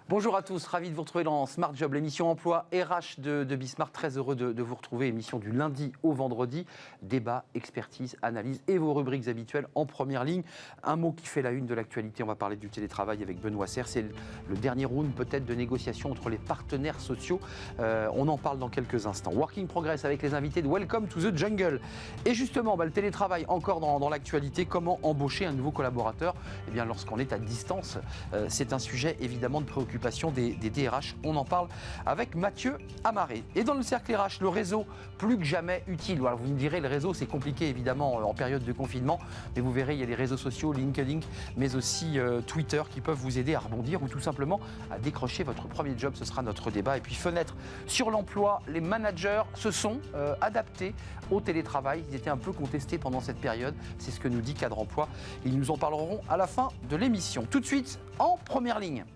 Bonjour à tous, ravi de vous retrouver dans Smart Job, l'émission emploi RH de Bismart. Très heureux de vous retrouver, émission du lundi au vendredi. Débat, expertise, analyse et vos rubriques habituelles en première ligne. Un mot qui fait la une de l'actualité, on va parler du télétravail avec Benoît Serre. C'est le dernier round peut-être de négociation entre les partenaires sociaux. On en parle dans quelques instants. Working Progress avec les invités de Welcome to the Jungle. Et justement, le télétravail encore dans l'actualité. Comment embaucher un nouveau collaborateur? Eh bien, lorsqu'on est à distance, c'est un sujet évidemment de préoccupation des DRH. On en parle avec Mathieu Amaré. Et dans le cercle RH, le réseau plus que jamais utile. Alors vous me direz, le réseau c'est compliqué évidemment en période de confinement, mais vous verrez, il y a les réseaux sociaux, LinkedIn, mais aussi Twitter qui peuvent vous aider à rebondir ou tout simplement à décrocher votre premier job. Ce sera notre débat. Et puis fenêtre sur l'emploi, les managers se sont adaptés au télétravail. Ils étaient un peu contestés pendant cette période. C'est ce que nous dit Cadre Emploi. Ils nous en parleront à la fin de l'émission. Tout de suite, en première ligne.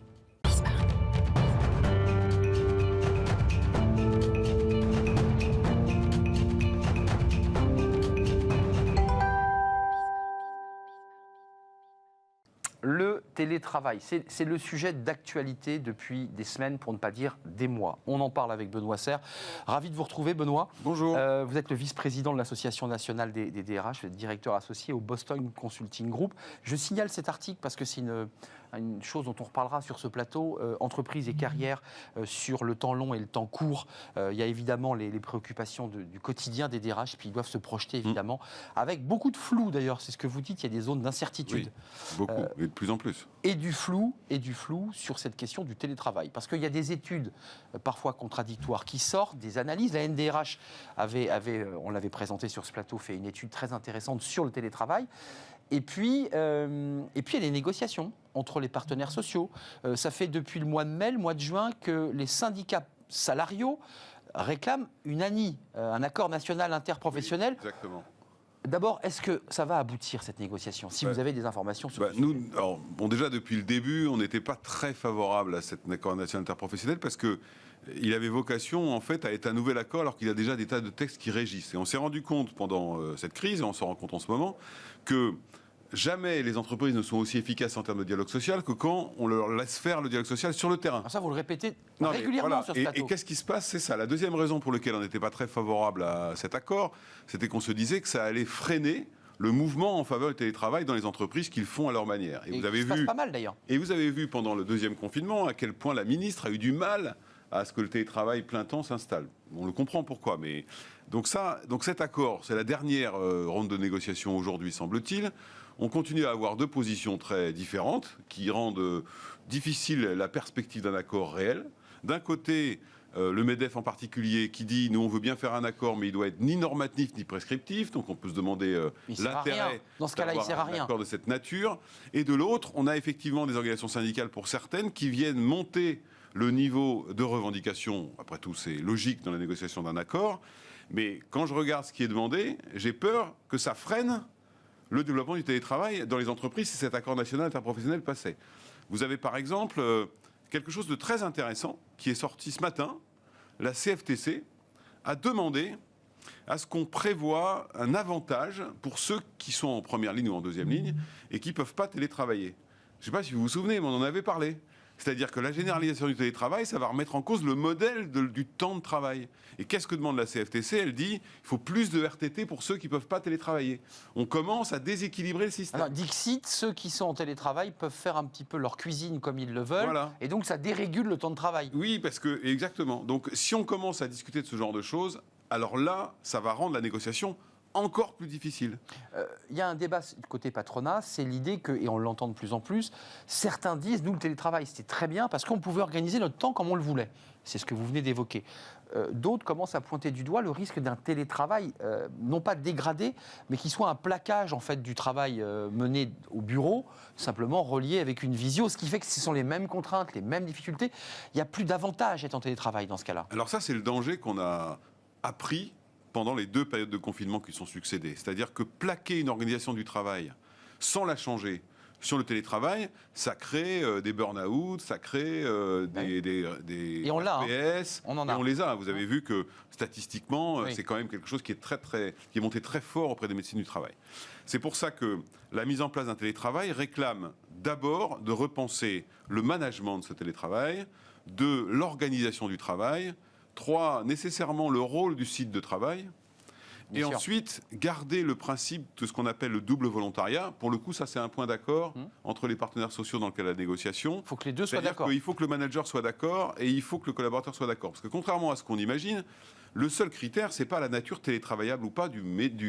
Le télétravail, c'est le sujet d'actualité depuis des semaines, pour ne pas dire des mois. On en parle avec Benoît Serre. Ravi de vous retrouver, Benoît. Bonjour. Vous êtes le vice-président de l'Association nationale des DRH, vous êtes directeur associé au Boston Consulting Group. Je signale cet article parce que c'est une chose dont on reparlera sur ce plateau, entreprise et carrière sur le temps long et le temps court. Il y a évidemment les préoccupations du quotidien des DRH, puis ils doivent se projeter évidemment, avec beaucoup de flou d'ailleurs, c'est ce que vous dites, il y a des zones d'incertitude. Oui, beaucoup, et de plus en plus. Et du flou sur cette question du télétravail. Parce qu'il y a des études parfois contradictoires qui sortent, des analyses. La NDRH on l'avait présenté sur ce plateau, fait une étude très intéressante sur le télétravail. Et puis, il y a les négociations entre les partenaires sociaux. Ça fait depuis le mois de mai, le mois de juin, que les syndicats salariaux réclament une ANI, un accord national interprofessionnel. Oui, exactement. D'abord, est-ce que ça va aboutir, cette négociation, si vous avez des informations sur ce sujet? Déjà, depuis le début, on n'était pas très favorable à cet accord national interprofessionnel parce qu'il avait vocation, en fait, à être un nouvel accord alors qu'il y a déjà des tas de textes qui régissent. Et on s'est rendu compte pendant cette crise, et on s'en rend compte en ce moment, que jamais les entreprises ne sont aussi efficaces en termes de dialogue social que quand on leur laisse faire le dialogue social sur le terrain. Alors ça, vous le répétez régulièrement sur ce plateau. Et qu'est-ce qui se passe? C'est ça. La deuxième raison pour laquelle on n'était pas très favorable à cet accord, c'était qu'on se disait que ça allait freiner le mouvement en faveur du télétravail dans les entreprises qu'ils font à leur manière. Et vous avez vu pas mal d'ailleurs. Et vous avez vu pendant le deuxième confinement à quel point la ministre a eu du mal à ce que le télétravail plein temps s'installe. On le comprend pourquoi, mais donc cet accord, c'est la dernière ronde de négociation aujourd'hui, semble-t-il. On continue à avoir deux positions très différentes qui rendent difficile la perspective d'un accord réel. D'un côté, le MEDEF en particulier qui dit nous on veut bien faire un accord mais il doit être ni normatif ni prescriptif, donc on peut se demander l'intérêt dans ce cas-là il sert à rien. Un accord de cette nature. Et de l'autre, on a effectivement des organisations syndicales pour certaines qui viennent monter le niveau de revendication. Après tout, c'est logique dans la négociation d'un accord, mais quand je regarde ce qui est demandé, j'ai peur que ça freine le développement du télétravail dans les entreprises si cet accord national interprofessionnel passait. Vous avez par exemple quelque chose de très intéressant qui est sorti ce matin. La CFTC a demandé à ce qu'on prévoie un avantage pour ceux qui sont en première ligne ou en deuxième ligne et qui ne peuvent pas télétravailler. Je ne sais pas si vous vous souvenez, mais on en avait parlé. C'est-à-dire que la généralisation du télétravail, ça va remettre en cause le modèle du temps de travail. Et qu'est-ce que demande la CFTC? Elle dit qu'il faut plus de RTT pour ceux qui ne peuvent pas télétravailler. On commence à déséquilibrer le système. Alors, Dixit, ceux qui sont en télétravail peuvent faire un petit peu leur cuisine comme ils le veulent. Voilà. Et donc, ça dérégule le temps de travail. Oui, parce que, exactement. Donc, si on commence à discuter de ce genre de choses, alors là, ça va rendre la négociation encore plus difficile. Il y a un débat du côté patronat, c'est l'idée que, et on l'entend de plus en plus, certains disent, nous le télétravail c'était très bien parce qu'on pouvait organiser notre temps comme on le voulait. C'est ce que vous venez d'évoquer. D'autres commencent à pointer du doigt le risque d'un télétravail, non pas dégradé, mais qui soit un plaquage en fait du travail mené au bureau, simplement relié avec une visio, ce qui fait que ce sont les mêmes contraintes, les mêmes difficultés. Il n'y a plus d'avantage à être en télétravail dans ce cas-là. Alors ça, c'est le danger qu'on a appris pendant les deux périodes de confinement qui sont succédées. C'est-à-dire que plaquer une organisation du travail sans la changer, sur le télétravail, ça crée des burn-out, ça crée des Et on l'a, FPS, on en a. et on les a. Vous avez vu que statistiquement, Oui. c'est quand même quelque chose qui est monté très fort auprès des médecins du travail. C'est pour ça que la mise en place d'un télétravail réclame d'abord de repenser le management de ce télétravail, de l'organisation du travail, 3, nécessairement le rôle du site de travail. Bien Et sûr. ensuite, garder le principe de ce qu'on appelle le double volontariat. Pour le coup, ça, c'est un point d'accord entre les partenaires sociaux dans le cadre de la négociation. Il faut que les deux soient C'est-à-dire d'accord. qu'il faut que le manager soit d'accord et il faut que le collaborateur soit d'accord. Parce que contrairement à ce qu'on imagine, le seul critère, c'est pas la nature télétravaillable ou pas du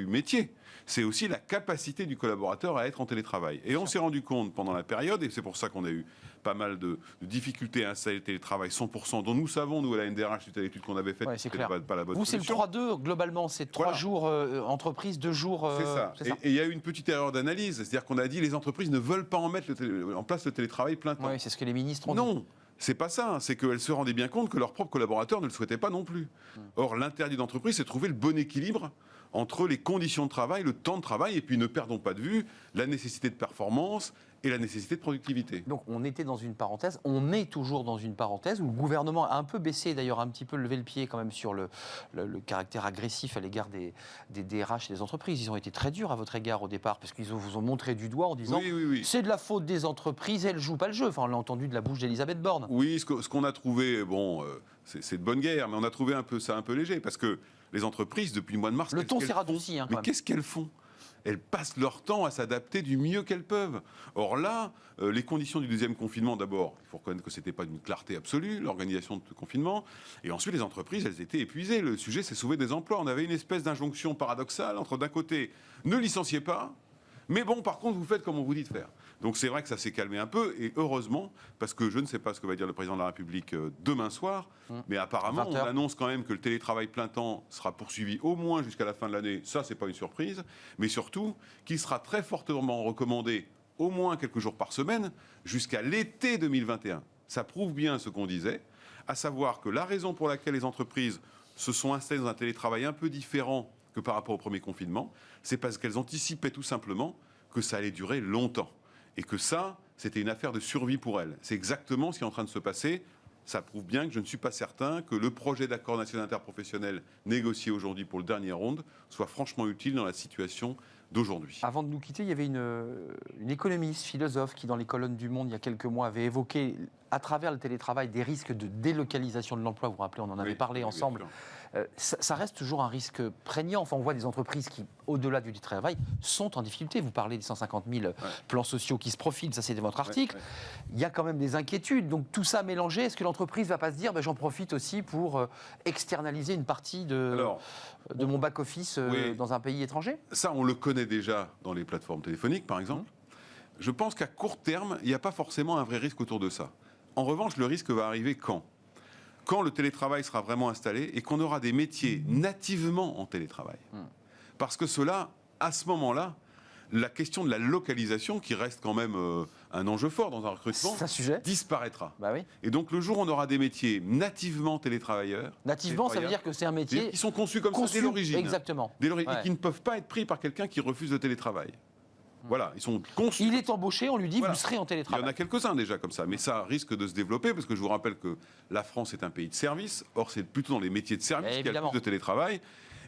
métier. C'est aussi la capacité du collaborateur à être en télétravail. Et on s'est rendu compte pendant la période, et c'est pour ça qu'on a eu pas mal de difficultés à installer le télétravail 100%, dont nous savons, nous, à la NDRH, suite à l'étude qu'on avait faite, Ouais, c'est que clair. c'était pas la bonne Vous, c'est le solution. 3-2, globalement, c'est 3 Voilà. jours entreprise, 2 jours... C'est ça. Et il y a eu une petite erreur d'analyse. C'est-à-dire qu'on a dit les entreprises ne veulent pas en mettre en place le télétravail plein temps. Oui, c'est ce que les ministres ont dit. Non, c'est pas ça. C'est qu'elles se rendaient bien compte que leurs propres collaborateurs ne le souhaitaient pas non plus. Or, l'interdit d'entreprise, c'est de trouver le bon équilibre entre les conditions de travail, le temps de travail, et puis ne perdons pas de vue la nécessité de performance et la nécessité de productivité. Donc on était dans une parenthèse, on est toujours dans une parenthèse où le gouvernement a un peu baissé, d'ailleurs un petit peu levé le pied quand même sur le caractère agressif à l'égard des DRH et des entreprises. Ils ont été très durs à votre égard au départ parce qu'ils vous ont montré du doigt en disant Oui. c'est de la faute des entreprises, elles ne jouent pas le jeu. Enfin on l'a entendu de la bouche d'Elisabeth Borne. Oui, ce qu'on a trouvé, bon, c'est de bonne guerre, mais on a trouvé ça un peu léger, parce que les entreprises, depuis le mois de mars, Le qu'est-ce ton qu'elles s'est font radouci, hein, quand Mais même. qu'est-ce qu'elles font? Elles passent leur temps à s'adapter du mieux qu'elles peuvent. Or là, les conditions du deuxième confinement, d'abord, il faut reconnaître que ce n'était pas d'une clarté absolue, l'organisation de ce confinement. Et ensuite, les entreprises, elles étaient épuisées. Le sujet, c'est sauver des emplois. On avait une espèce d'injonction paradoxale entre, d'un côté, ne licenciez pas, mais bon, par contre, vous faites comme on vous dit de faire. Donc c'est vrai que ça s'est calmé un peu, et heureusement, parce que je ne sais pas ce que va dire le président de la République demain soir, mais apparemment, 20 on heures. annonce quand même que le télétravail plein temps sera poursuivi au moins jusqu'à la fin de l'année. Ça, c'est pas une surprise, mais surtout qu'il sera très fortement recommandé au moins quelques jours par semaine jusqu'à l'été 2021. Ça prouve bien ce qu'on disait, à savoir que la raison pour laquelle les entreprises se sont installées dans un télétravail un peu différent que par rapport au premier confinement, c'est parce qu'elles anticipaient tout simplement que ça allait durer longtemps. Et que ça, c'était une affaire de survie pour elles. C'est exactement ce qui est en train de se passer. Ça prouve bien que je ne suis pas certain que le projet d'accord national interprofessionnel négocié aujourd'hui pour le dernier round soit franchement utile dans la situation d'aujourd'hui. Avant de nous quitter, il y avait une économiste, philosophe qui, dans les colonnes du Monde, il y a quelques mois, avait évoqué, à travers le télétravail, des risques de délocalisation de l'emploi. Vous vous rappelez, on en avait parlé ensemble. Ça reste toujours un risque prégnant. Enfin, on voit des entreprises qui, au-delà du télétravail, sont en difficulté. Vous parlez des 150 000 plans sociaux qui se profilent, ça c'est votre article. Il y a quand même des inquiétudes. Donc tout ça mélangé, est-ce que l'entreprise ne va pas se dire j'en profite aussi pour externaliser une partie de mon back-office dans un pays étranger? Ça, on le connaît déjà dans les plateformes téléphoniques, par exemple. Je pense qu'à court terme, il n'y a pas forcément un vrai risque autour de ça. En revanche, le risque va arriver quand le télétravail sera vraiment installé et qu'on aura des métiers nativement en télétravail. Parce que cela, à ce moment-là, la question de la localisation, qui reste quand même un enjeu fort dans un recrutement, C'est un sujet. disparaîtra. Bah oui. Et donc le jour où on aura des métiers nativement télétravailleurs, Nativement, ça veut dire que c'est un métier qui sont conçus comme ça dès l'origine. Exactement. Dès l'origine, Ouais. et qui ne peuvent pas être pris par quelqu'un qui refuse le télétravail. Voilà, ils sont conçus. Il est embauché, on lui dit Voilà. vous serez en Il y télétravail. en a quelques-uns déjà comme ça, mais ça risque de se développer parce que je vous rappelle que la France est un pays de services. Or, c'est plutôt dans les métiers de services qu'il y a le Évidemment. plus de télétravail.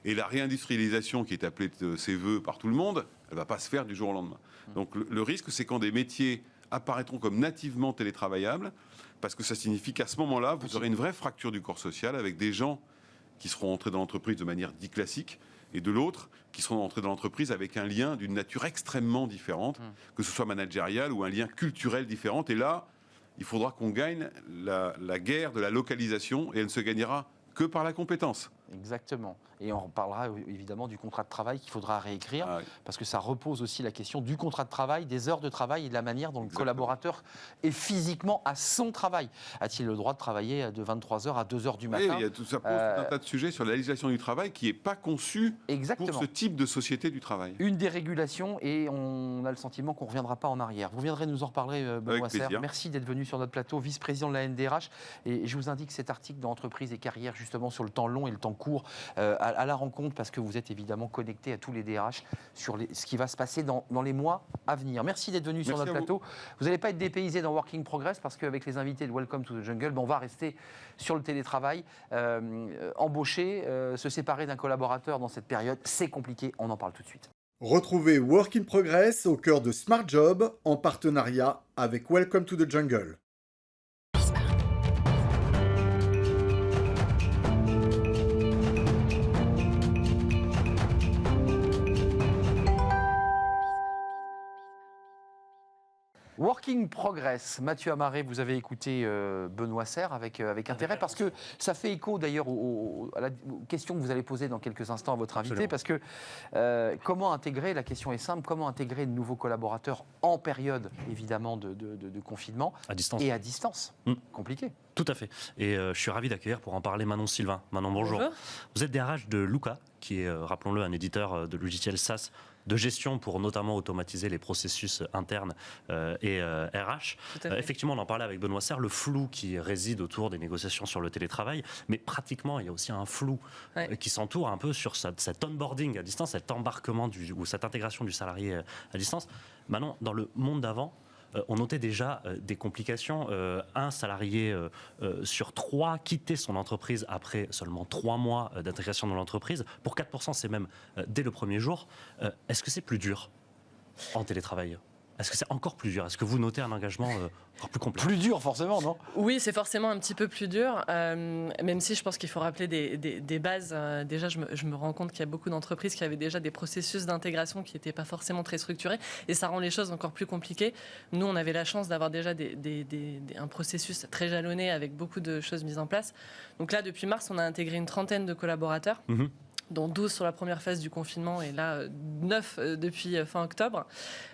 Et la réindustrialisation qui est appelée de ses voeux par tout le monde, elle ne va pas se faire du jour au lendemain. Donc le risque, c'est quand des métiers apparaîtront comme nativement télétravaillables, parce que ça signifie qu'à ce moment-là, vous aurez une vraie fracture du corps social avec des gens qui seront entrés dans l'entreprise de manière dite classique, et de l'autre qui seront entrés dans l'entreprise avec un lien d'une nature extrêmement différente, que ce soit managérial ou un lien culturel différent. Et là, il faudra qu'on gagne la guerre de la localisation, et elle ne se gagnera que par la compétence. Exactement. Et on parlera évidemment du contrat de travail qu'il faudra réécrire, Ah oui. parce que ça repose aussi la question du contrat de travail, des heures de travail et de la manière dont le collaborateur est physiquement à son travail. A-t-il le droit de travailler de 23h à 2h du Oui, matin? il y a tout ça pose tout un tas de sujets sur la législation du travail qui n'est pas conçue Exactement. pour ce type de société du travail. Une dérégulation et on a le sentiment qu'on ne reviendra pas en arrière. Vous viendrez nous en reparler, Benoît Serre. plaisir. Merci d'être venu sur notre plateau, vice-président de la NDRH. Et je vous indique cet article dans Entreprise et Carrière, justement sur le temps long et le temps en cours à la rencontre, parce que vous êtes évidemment connecté à tous les DRH sur ce qui va se passer dans les mois à venir. Merci d'être venu sur notre plateau. Vous n'allez pas être dépaysé dans Working Progress, parce qu'avec les invités de Welcome to the Jungle, on va rester sur le télétravail. Embaucher, se séparer d'un collaborateur dans cette période, c'est compliqué. On en parle tout de suite. Retrouvez Work in Progress au cœur de Smart Job en partenariat avec Welcome to the Jungle. Working Progress, Mathieu Amaré, vous avez écouté Benoît Serre avec intérêt, parce que ça fait écho d'ailleurs à la question que vous allez poser dans quelques instants à votre invité. Absolument. Parce que comment intégrer, la question est simple, comment intégrer de nouveaux collaborateurs en période évidemment de confinement à distance. Et à distance. Compliqué. Tout à fait. Et je suis ravi d'accueillir pour en parler Manon Sylvain. Manon, bonjour. Vous êtes DRH de Luca, qui est, rappelons-le, un éditeur de logiciels SaaS de gestion pour notamment automatiser les processus internes et RH. Effectivement, on en parlait avec Benoît Serre, le flou qui réside autour des négociations sur le télétravail, mais pratiquement, il y a aussi un flou qui s'entoure un peu sur cet onboarding à distance, cet embarquement ou cette intégration du salarié à distance. Manon, dans le monde d'avant, on notait déjà des complications. Un salarié sur 3 quittait son entreprise après seulement 3 mois d'intégration dans l'entreprise. Pour 4%, c'est même dès le premier jour. Est-ce que c'est plus dur en télétravail ? Est-ce que c'est encore plus dur ? Est-ce que vous notez un engagement encore plus complexe ? Plus dur, forcément, non ? Oui, c'est forcément un petit peu plus dur, même si je pense qu'il faut rappeler des bases. Déjà, je me rends compte qu'il y a beaucoup d'entreprises qui avaient déjà des processus d'intégration qui n'étaient pas forcément très structurés, et ça rend les choses encore plus compliquées. Nous, on avait la chance d'avoir déjà un processus très jalonné avec beaucoup de choses mises en place. Donc là, depuis mars, on a intégré une trentaine de collaborateurs. Dont 12 sur la première phase du confinement et là 9 depuis fin octobre.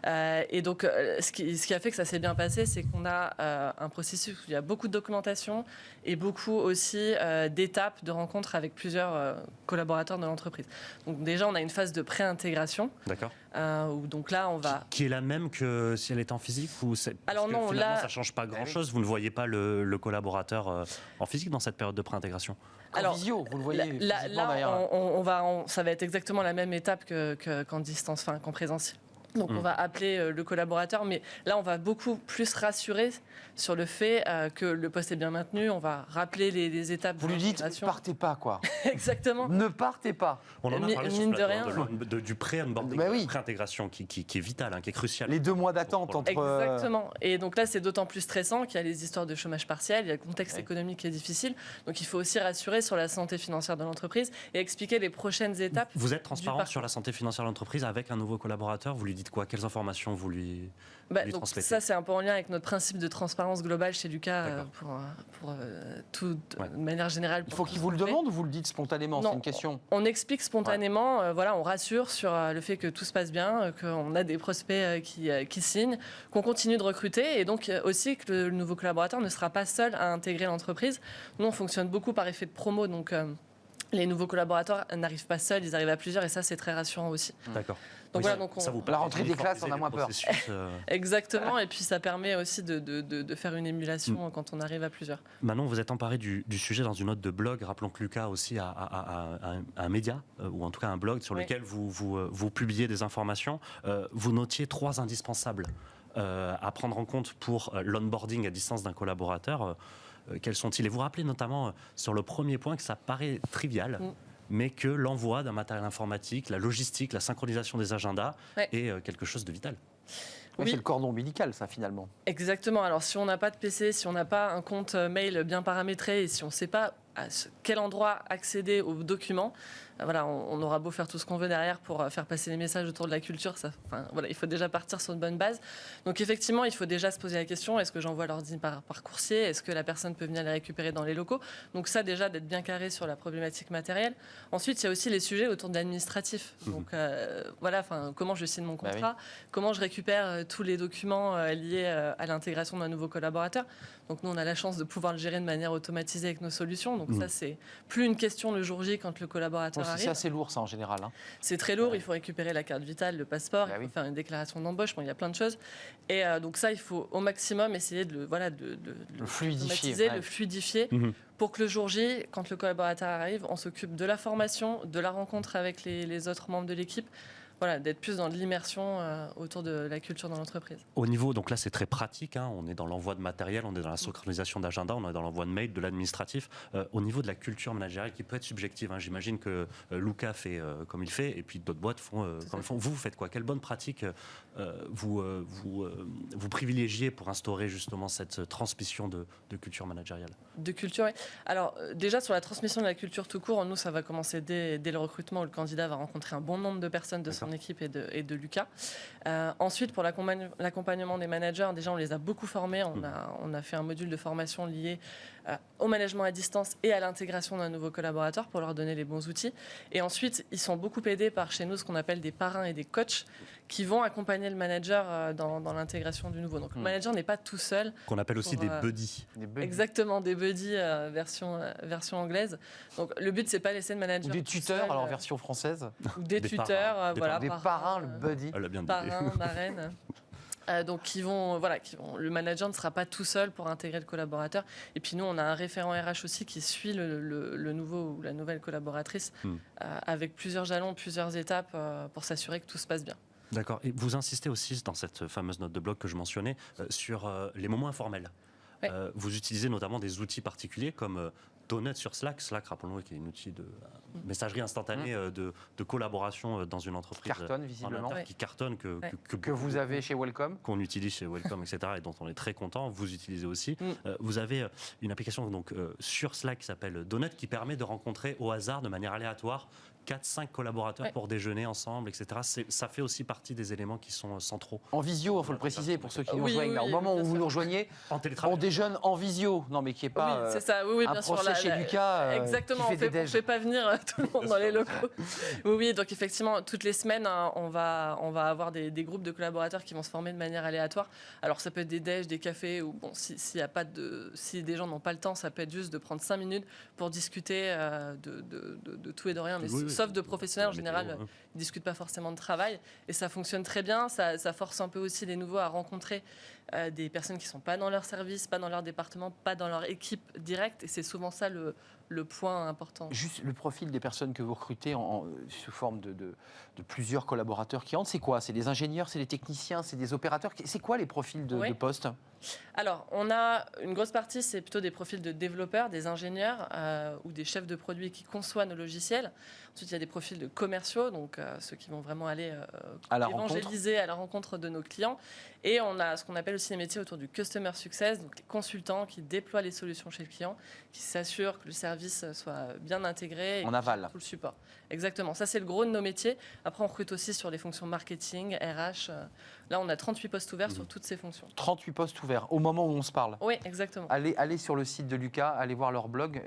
Et donc ce qui a fait que ça s'est bien passé, c'est qu'on a un processus où il y a beaucoup de documentation et beaucoup aussi d'étapes de rencontres avec plusieurs collaborateurs de l'entreprise. Donc déjà, on a une phase de pré-intégration. D'accord. Où donc là, on va... Qui est la même que si elle était en physique ou Alors non, finalement, là... ça ne change pas grand-chose. Vous ne voyez pas le collaborateur en physique dans cette période de pré-intégration ? En visio, vous le voyez là, d'ailleurs. ça va être exactement la même étape qu'en distance, enfin qu'en présentiel. Donc on va appeler le collaborateur, mais là on va beaucoup plus rassurer sur le fait que le poste est bien maintenu. On va rappeler les étapes. Vous lui dites, partez pas, quoi. Exactement. Ne partez pas. On en a parlé mine de rien. du pré-onboarding, bah oui. pré-intégration qui est vital, qui est crucial. Les 2 mois d'attente entre... Exactement. Et donc là, c'est d'autant plus stressant qu'il y a les histoires de chômage partiel, il y a le contexte économique qui est difficile. Donc il faut aussi rassurer sur la santé financière de l'entreprise et expliquer les prochaines étapes. Vous êtes transparent sur la santé financière de l'entreprise avec un nouveau collaborateur. Vous lui dites quoi ? Quelles informations vous lui donc transmettez ? Ça, c'est un peu en lien avec notre principe de transparence globale chez Lucas pour tout de manière générale. Il faut qu'il vous le demande ou vous le dites spontanément ? C'est une question. On explique spontanément, on rassure sur le fait que tout se passe bien, qu'on a des prospects qui signent, qu'on continue de recruter et donc aussi que le nouveau collaborateur ne sera pas seul à intégrer l'entreprise. Nous, on fonctionne beaucoup par effet de promo, donc les nouveaux collaborateurs n'arrivent pas seuls, ils arrivent à plusieurs et ça, c'est très rassurant aussi. D'accord. Donc voilà, donc la rentrée des classes, on a moins peur. Exactement, et puis ça permet aussi de faire une émulation quand on arrive à plusieurs. Manon, vous êtes emparée du sujet dans une note de blog. Rappelons que Lucas aussi a un média, ou en tout cas un blog sur lequel vous publiez des informations. Vous notiez 3 indispensables à prendre en compte pour l'onboarding à distance d'un collaborateur. Quels sont-ils ? Et vous rappelez notamment sur le premier point que ça paraît trivial, mais que l'envoi d'un matériel informatique, la logistique, la synchronisation des agendas est quelque chose de vital. Oui. C'est le cordon ombilical, ça, finalement. Exactement. Alors, si on n'a pas de PC, si on n'a pas un compte mail bien paramétré et si on ne sait pas à quel endroit accéder aux documents, voilà, on aura beau faire tout ce qu'on veut derrière pour faire passer les messages autour de la culture. Il faut déjà partir sur une bonne base. Donc, effectivement, il faut déjà se poser la question, est-ce que j'envoie l'ordi par coursier ? Est-ce que la personne peut venir les récupérer dans les locaux ? Donc ça, déjà, d'être bien carré sur la problématique matérielle. Ensuite, il y a aussi les sujets autour de l'administratif. Donc, comment je signe mon contrat ? Comment je récupère tous les documents liés à l'intégration d'un nouveau collaborateur ? Donc, nous, on a la chance de pouvoir le gérer de manière automatisée avec nos solutions. Donc, ça, c'est plus une question le jour J quand le collaborateur arrive. C'est assez lourd ça en général. Hein. C'est très lourd, il faut récupérer la carte vitale, le passeport, Bah il faut oui. faire une déclaration d'embauche, bon, il y a plein de choses. Et donc ça, il faut au maximum essayer de Le fluidifier. automatiser, le fluidifier, Mhm. pour que le jour J, quand le collaborateur arrive, on s'occupe de la formation, de la rencontre avec les autres membres de l'équipe, voilà, d'être plus dans de l'immersion autour de la culture dans l'entreprise. Au niveau, donc là c'est très pratique, hein, on est dans l'envoi de matériel, on est dans la synchronisation d'agenda, on est dans l'envoi de mail, de l'administratif. Au niveau de la culture managériale qui peut être subjective, hein, j'imagine que Luca fait comme il fait et puis d'autres boîtes font comme ils font. Vous faites quoi? Quelle bonne pratique vous privilégiez pour instaurer justement cette transmission de culture managériale? De culture, oui. Alors, déjà, sur la transmission de la culture tout court, nous, ça va commencer dès le recrutement où le candidat va rencontrer un bon nombre de personnes de son équipe et de Lucas. Ensuite, pour l'accompagnement des managers, déjà, on les a beaucoup formés. On a fait un module de formation lié au management à distance et à l'intégration d'un nouveau collaborateur pour leur donner les bons outils. Et ensuite, ils sont beaucoup aidés par chez nous ce qu'on appelle des parrains et des coachs qui vont accompagner le manager dans l'intégration du nouveau. Donc, le manager n'est pas tout seul. Qu'on appelle aussi Pour, des buddies. Exactement, des buddies version anglaise. Donc le but, c'est pas laisser le manager. Ou des tout tuteurs, seul, alors version française. ou des Des tuteurs, parrains. voilà. Des parrains, le buddy. Elle a bien dit. Parrains, marraines. Donc le manager ne sera pas tout seul pour intégrer le collaborateur. Et puis nous, on a un référent RH aussi qui suit le nouveau ou la nouvelle collaboratrice avec plusieurs jalons, plusieurs étapes pour s'assurer que tout se passe bien. D'accord. Et vous insistez aussi dans cette fameuse note de blog que je mentionnais sur les moments informels. Ouais. Vous utilisez notamment des outils particuliers comme Donut sur Slack. Slack, rappelons-le, qui est un outil de messagerie instantanée de collaboration dans une entreprise. Cartonne, en visiblement. interne, qui cartonne, Que vous avez chez Welcome. qu'on utilise chez Welcome, etc., et dont on est très content. Vous utilisez aussi. Vous avez une application donc, sur Slack qui s'appelle Donut, qui permet de rencontrer au hasard, de manière aléatoire, 4-5 collaborateurs pour déjeuner ensemble, etc. Ça fait aussi partie des éléments qui sont centraux. En visio, il faut le préciser pour ceux qui nous Oui, rejoignent. oui, Là, au oui, moment bien où vous sûr. nous rejoignez, En on télétravail. déjeune en visio. Non, mais qui n'est pas Oui, c'est ça. Oui, un bien sûr. procès chez Lucas Exactement. qui On fait ne des déj. fait pas venir tout le monde dans les locaux. Oui, donc effectivement, toutes les semaines, hein, on va avoir des groupes de collaborateurs qui vont se former de manière aléatoire. Alors, ça peut être des déj, des cafés, ou bon, si des gens n'ont pas le temps, ça peut être juste de prendre 5 minutes pour discuter de tout et de rien. Mais Oui, oui. sauf de professionnels, en général, Météo, ils ne discutent pas forcément de travail. Et ça fonctionne très bien. Ça force un peu aussi les nouveaux à rencontrer des personnes qui ne sont pas dans leur service, pas dans leur département, pas dans leur équipe directe. Et c'est souvent ça le point important. Juste le profil des personnes que vous recrutez sous forme de plusieurs collaborateurs qui entrent, c'est quoi? C'est des ingénieurs, c'est des techniciens, c'est des opérateurs? C'est quoi les profils de poste? Alors, on a une grosse partie, c'est plutôt des profils de développeurs, des ingénieurs ou des chefs de produits qui conçoivent nos logiciels. Ensuite, il y a des profils de commerciaux, donc ceux qui vont vraiment aller évangéliser à la rencontre de nos clients. Et on a ce qu'on appelle aussi les métiers autour du customer success, donc les consultants qui déploient les solutions chez le client, qui s'assurent que le service soit bien intégré. En aval. Tout le support. Exactement. Ça, c'est le gros de nos métiers. Après, on recrute aussi sur les fonctions marketing, RH. Là, on a 38 postes ouverts sur toutes ces fonctions. 38 postes ouverts au moment où on se parle. Oui, exactement. Allez sur le site de Lucas, allez voir leur blog.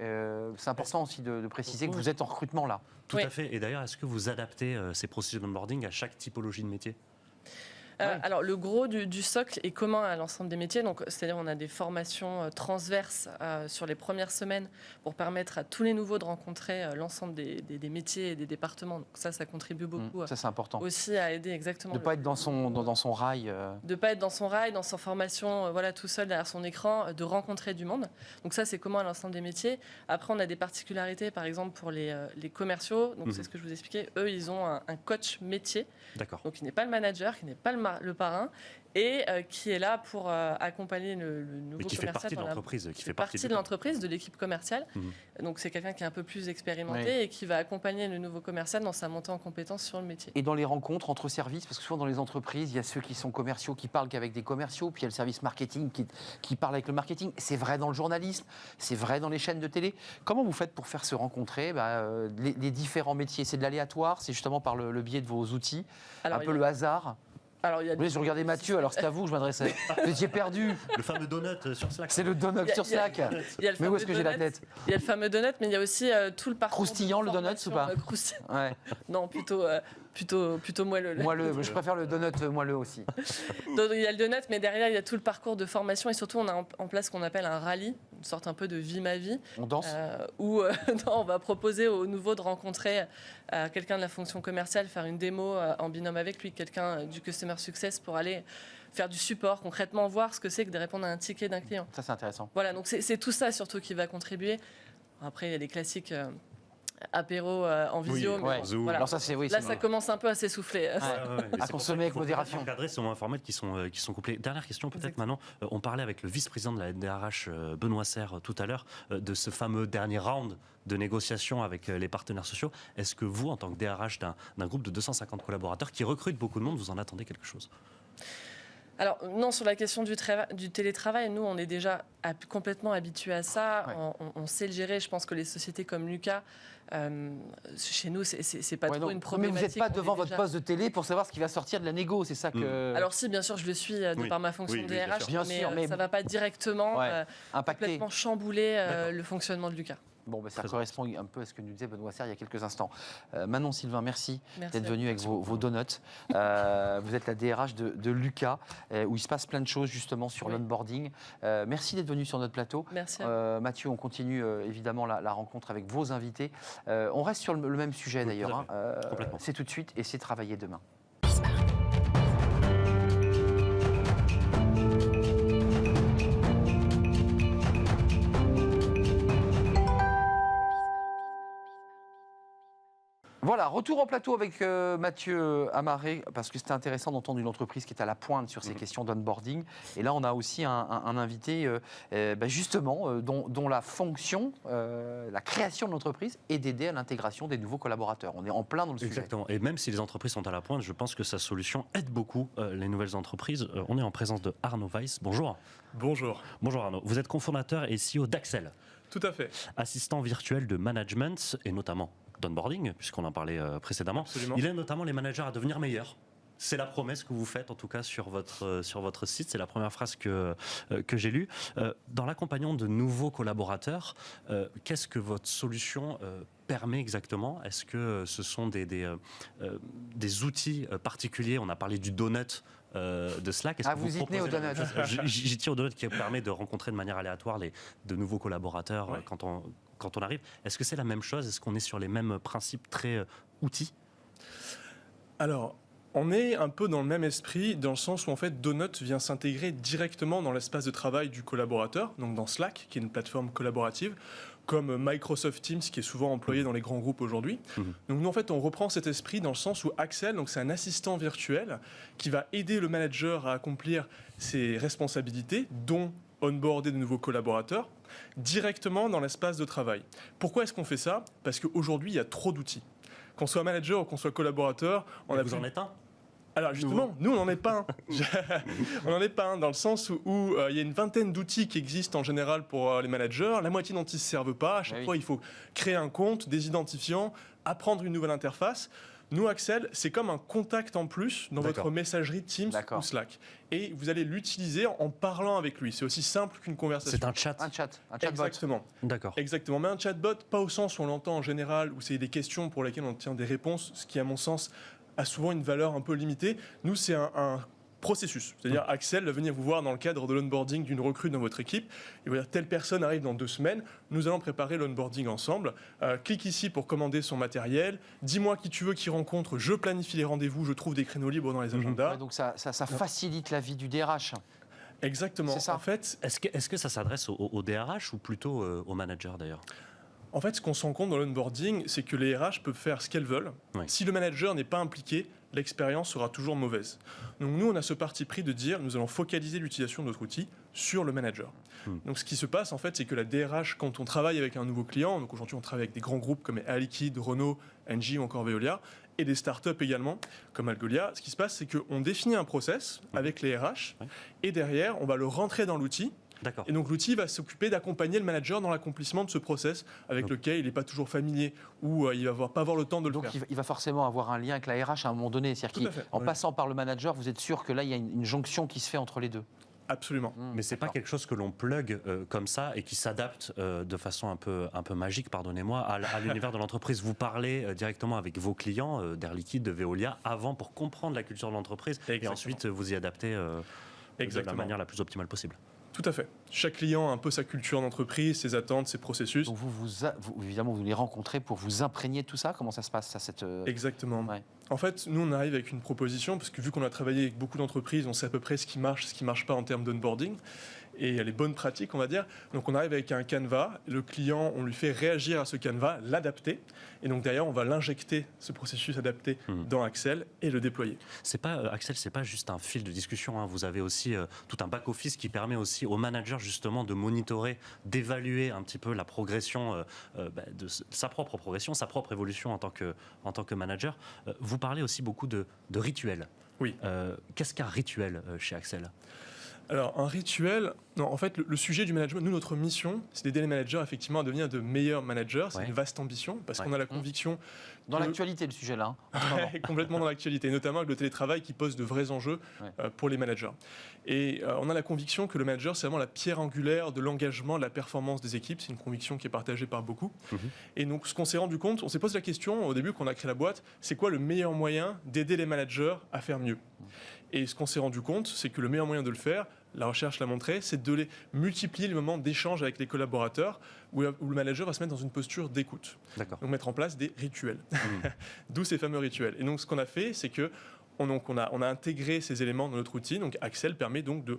C'est important aussi de préciser que vous êtes en recrutement là. Tout Oui. à fait. Et d'ailleurs, est-ce que vous adaptez ces processus d'onboarding à chaque typologie de métier? Alors, le gros du socle est commun à l'ensemble des métiers. Donc, c'est-à-dire, on a des formations transverses sur les premières semaines pour permettre à tous les nouveaux de rencontrer l'ensemble des métiers et des départements. Donc, ça contribue beaucoup Ça, c'est important. aussi à aider exactement. De ne pas être dans son rail. De ne pas être dans son rail, dans sa formation, tout seul derrière son écran, de rencontrer du monde. Donc ça, c'est commun à l'ensemble des métiers. Après, on a des particularités, par exemple, pour les commerciaux. Donc c'est ce que je vous expliquais. Eux, ils ont un coach métier. D'accord. Donc qui n'est pas le manager, qui n'est pas le parrain, et qui est là pour accompagner le nouveau Mais qui fait commercial. partie de l'entreprise. Qui fait partie de l'entreprise, de l'équipe commerciale. Donc c'est quelqu'un qui est un peu plus expérimenté et qui va accompagner le nouveau commercial dans sa montée en compétences sur le métier. Et dans les rencontres entre services, parce que souvent dans les entreprises, il y a ceux qui sont commerciaux qui parlent qu'avec des commerciaux, puis il y a le service marketing qui parle avec le marketing. C'est vrai dans le journalisme, c'est vrai dans les chaînes de télé. Comment vous faites pour faire se rencontrer les différents métiers? C'est de l'aléatoire, c'est justement par le biais de vos outils, Alors, un peu le hasard. Alors, il y a Oui, je regardais Mathieu, alors c'est à vous que je m'adressais. Vous étiez perdu. Le fameux donut sur Slack. C'est le donut sur Slack. il y a le Mais où fameux est-ce que j'ai la donut. tête? Il y a le fameux donut, mais il y a aussi tout le parcours. Croustillant, de le donut, ou formation, pas croustillant. Ouais. Non, plutôt plutôt moelleux. Moelleux, je préfère le donut moelleux aussi. Donc, il y a le donut, mais derrière, il y a tout le parcours de formation et surtout, on a en place ce qu'on appelle un rallye, une sorte un peu de vie ma vie. On danse Où non, on va proposer aux nouveaux de rencontrer quelqu'un de la fonction commerciale, faire une démo en binôme avec lui, quelqu'un du Customer Success pour aller faire du support, concrètement voir ce que c'est que de répondre à un ticket d'un client. Ça, c'est intéressant. Voilà, donc c'est tout ça surtout qui va contribuer. Après, il y a les classiques apéro en visio. Oui, mais ouais. bon, voilà. Alors ça, c'est Là, ça commence un peu à s'essouffler. À consommer avec modération. Encadrer ce moment informel qui sont couplés. Dernière question peut-être maintenant. On parlait avec le vice-président de la DRH, Benoît Serre, tout à l'heure, de ce fameux dernier round de négociation avec les partenaires sociaux. Est-ce que vous, en tant que DRH d'un groupe de 250 collaborateurs qui recrute beaucoup de monde, vous en attendez quelque chose ? Alors non, sur la question du télétravail, nous, on est déjà complètement habitués à ça. Ouais. On sait le gérer. Je pense que les sociétés comme Lucas, chez nous, c'est pas trop non. une Mais problématique. vous n'êtes pas On est devant votre déjà- poste de télé pour savoir ce qui va sortir de la négo, c'est ça que... Alors si, bien sûr, je le suis de Oui. par ma fonction Oui, de bien DRH, sûr. Bien sûr, mais ça ne va pas directement impacté. complètement chambouler le fonctionnement de Lucas. Bon, ça Très correspond un peu à ce que nous disait Benoît Serre il y a quelques instants. Manon Sylvain, merci Merci d'être à venu avec vos donuts. Vous êtes la DRH de Lucas, où il se passe plein de choses justement sur Oui. l'onboarding. Merci d'être venu sur notre plateau. Merci à vous. Mathieu, on continue évidemment la rencontre avec vos invités. On reste sur le même sujet Oui, d'ailleurs. tout à fait. Complètement. C'est tout de suite et c'est travailler demain. Voilà, retour en plateau avec Mathieu Amaré, parce que c'était intéressant d'entendre une entreprise qui est à la pointe sur ces questions d'onboarding. Et là, on a aussi un invité, justement, dont la fonction, la création de l'entreprise est d'aider à l'intégration des nouveaux collaborateurs. On est en plein dans le sujet. Exactement. Et même si les entreprises sont à la pointe, je pense que sa solution aide beaucoup les nouvelles entreprises. On est en présence de Arnaud Weiss. Bonjour. Bonjour. Bonjour Arnaud. Vous êtes cofondateur et CEO d'Axel, Tout à fait. assistant virtuel de management et notamment d'onboarding, puisqu'on en parlait précédemment. Absolument. Il aide notamment les managers à devenir meilleurs. C'est la promesse que vous faites, en tout cas, sur votre site. C'est la première phrase que j'ai lue. Dans l'accompagnement de nouveaux collaborateurs, qu'est-ce que votre solution permet exactement ? Est-ce que ce sont des outils particuliers ? On a parlé du donut de Slack. Est-ce que vous y tenez au proposez la donut. même chose ? J'y tiens au donut qui permet de rencontrer de manière aléatoire de nouveaux collaborateurs Ouais. quand on arrive. Est-ce que c'est la même chose ? Est-ce qu'on est sur les mêmes principes très outils ? Alors, on est un peu dans le même esprit, dans le sens où en fait Donut vient s'intégrer directement dans l'espace de travail du collaborateur, donc dans Slack, qui est une plateforme collaborative, comme Microsoft Teams, qui est souvent employé dans les grands groupes aujourd'hui. Donc nous, en fait, on reprend cet esprit dans le sens où Axel, donc c'est un assistant virtuel qui va aider le manager à accomplir ses responsabilités, dont onboarder de nouveaux collaborateurs, directement dans l'espace de travail. Pourquoi est-ce qu'on fait ça ? Parce qu'aujourd'hui, il y a trop d'outils. Qu'on soit manager ou qu'on soit collaborateur, on a Vous en êtes un ? Alors justement, nous on n'en est pas un. On n'en est pas un dans le sens où il y a une vingtaine d'outils qui existent en général pour les managers, la moitié dont ils ne se servent pas. À chaque Oui. fois, il faut créer un compte, des identifiants, apprendre une nouvelle interface. Nous, Axel, c'est comme un contact en plus dans D'accord. votre messagerie Teams D'accord. ou Slack. Et vous allez l'utiliser en parlant avec lui. C'est aussi simple qu'une conversation. C'est un chat. Un chatbot. Exactement. D'accord. Exactement. Mais un chatbot, pas au sens où on l'entend en général, où c'est des questions pour lesquelles on obtient des réponses, ce qui, à mon sens, a souvent une valeur un peu limitée. Nous, c'est un processus. C'est-à-dire, Axel va venir vous voir dans le cadre de l'onboarding d'une recrue dans votre équipe. Il va dire, telle personne arrive dans 2 semaines, nous allons préparer l'onboarding ensemble. Clique ici pour commander son matériel. Dis-moi qui tu veux qu'il rencontre, je planifie les rendez-vous, je trouve des créneaux libres dans les agendas. Ouais, donc ça facilite la vie du DRH. Exactement. C'est ça. En fait, Est-ce que ça s'adresse au DRH ou plutôt aux managers d'ailleurs ? En fait, ce qu'on se rend compte dans l'onboarding, c'est que les RH peuvent faire ce qu'elles veulent. Oui. Si le manager n'est pas impliqué, l'expérience sera toujours mauvaise. Donc nous, on a ce parti pris de dire, nous allons focaliser l'utilisation de notre outil sur le manager. Donc ce qui se passe, en fait, c'est que la DRH, quand on travaille avec un nouveau client, donc aujourd'hui on travaille avec des grands groupes comme Air Liquide, Renault, Engie ou encore Veolia, et des startups également, comme Algolia, ce qui se passe, c'est qu'on définit un process avec les RH, Oui. et derrière, on va le rentrer dans l'outil. D'accord. Et donc l'outil va s'occuper d'accompagner le manager dans l'accomplissement de ce process avec Donc- lequel il n'est pas toujours familier ou il va pas avoir le temps de le Donc faire. il va forcément avoir un lien avec la RH à un moment donné. C'est-à-dire Tout à fait. qu'en Oui. passant par le manager, vous êtes sûr que là, il y a une jonction qui se fait entre les deux. Absolument. Mais c'est pas quelque chose que l'on plug comme ça et qui s'adapte de façon un peu magique, pardonnez-moi, à l'univers de l'entreprise. Vous parlez directement avec vos clients d'Air Liquide, de Veolia, avant pour comprendre la culture de l'entreprise et ensuite vous y adaptez de la manière la plus optimale possible. Tout à fait. Chaque client a un peu sa culture d'entreprise, ses attentes, ses processus. Donc évidemment, vous les rencontrez pour vous imprégner de tout ça. Comment ça se passe Exactement. Ouais. En fait, nous, on arrive avec une proposition, parce que vu qu'on a travaillé avec beaucoup d'entreprises, on sait à peu près ce qui marche pas en termes d'onboarding, et les bonnes pratiques, on va dire. Donc, on arrive avec un canevas. Le client, on lui fait réagir à ce canevas, l'adapter. Et donc, derrière, on va l'injecter, ce processus adapté, dans Axel et le déployer. Axel, c'est pas juste un fil de discussion. Hein. Vous avez aussi tout un back-office qui permet aussi aux managers, justement, de monitorer, d'évaluer un petit peu la progression, de sa propre progression, sa propre évolution en tant que manager. Vous parlez aussi beaucoup de rituels. Oui. Qu'est-ce qu'un rituel chez Axel ? Alors, un rituel, non, en fait, le sujet du management, nous, notre mission, c'est d'aider les managers, effectivement, à devenir de meilleurs managers. C'est une vaste ambition, parce qu'on a la conviction... Dans l'actualité, le sujet, là. Complètement dans l'actualité, notamment avec le télétravail qui pose de vrais enjeux pour les managers. Et on a la conviction que le manager, c'est vraiment la pierre angulaire de l'engagement, de la performance des équipes. C'est une conviction qui est partagée par beaucoup. Et donc, ce qu'on s'est rendu compte, on s'est posé la question, au début, qu'on a créé la boîte, c'est quoi le meilleur moyen d'aider les managers à faire mieux ? Et ce qu'on s'est rendu compte, c'est que le meilleur moyen de le faire, la recherche l'a montré, c'est de multiplier les moments d'échange avec les collaborateurs où le manager va se mettre dans une posture d'écoute. Donc mettre en place des rituels. D'où ces fameux rituels. Et donc ce qu'on a fait, c'est que on a intégré ces éléments dans notre outil. Donc Axel permet donc de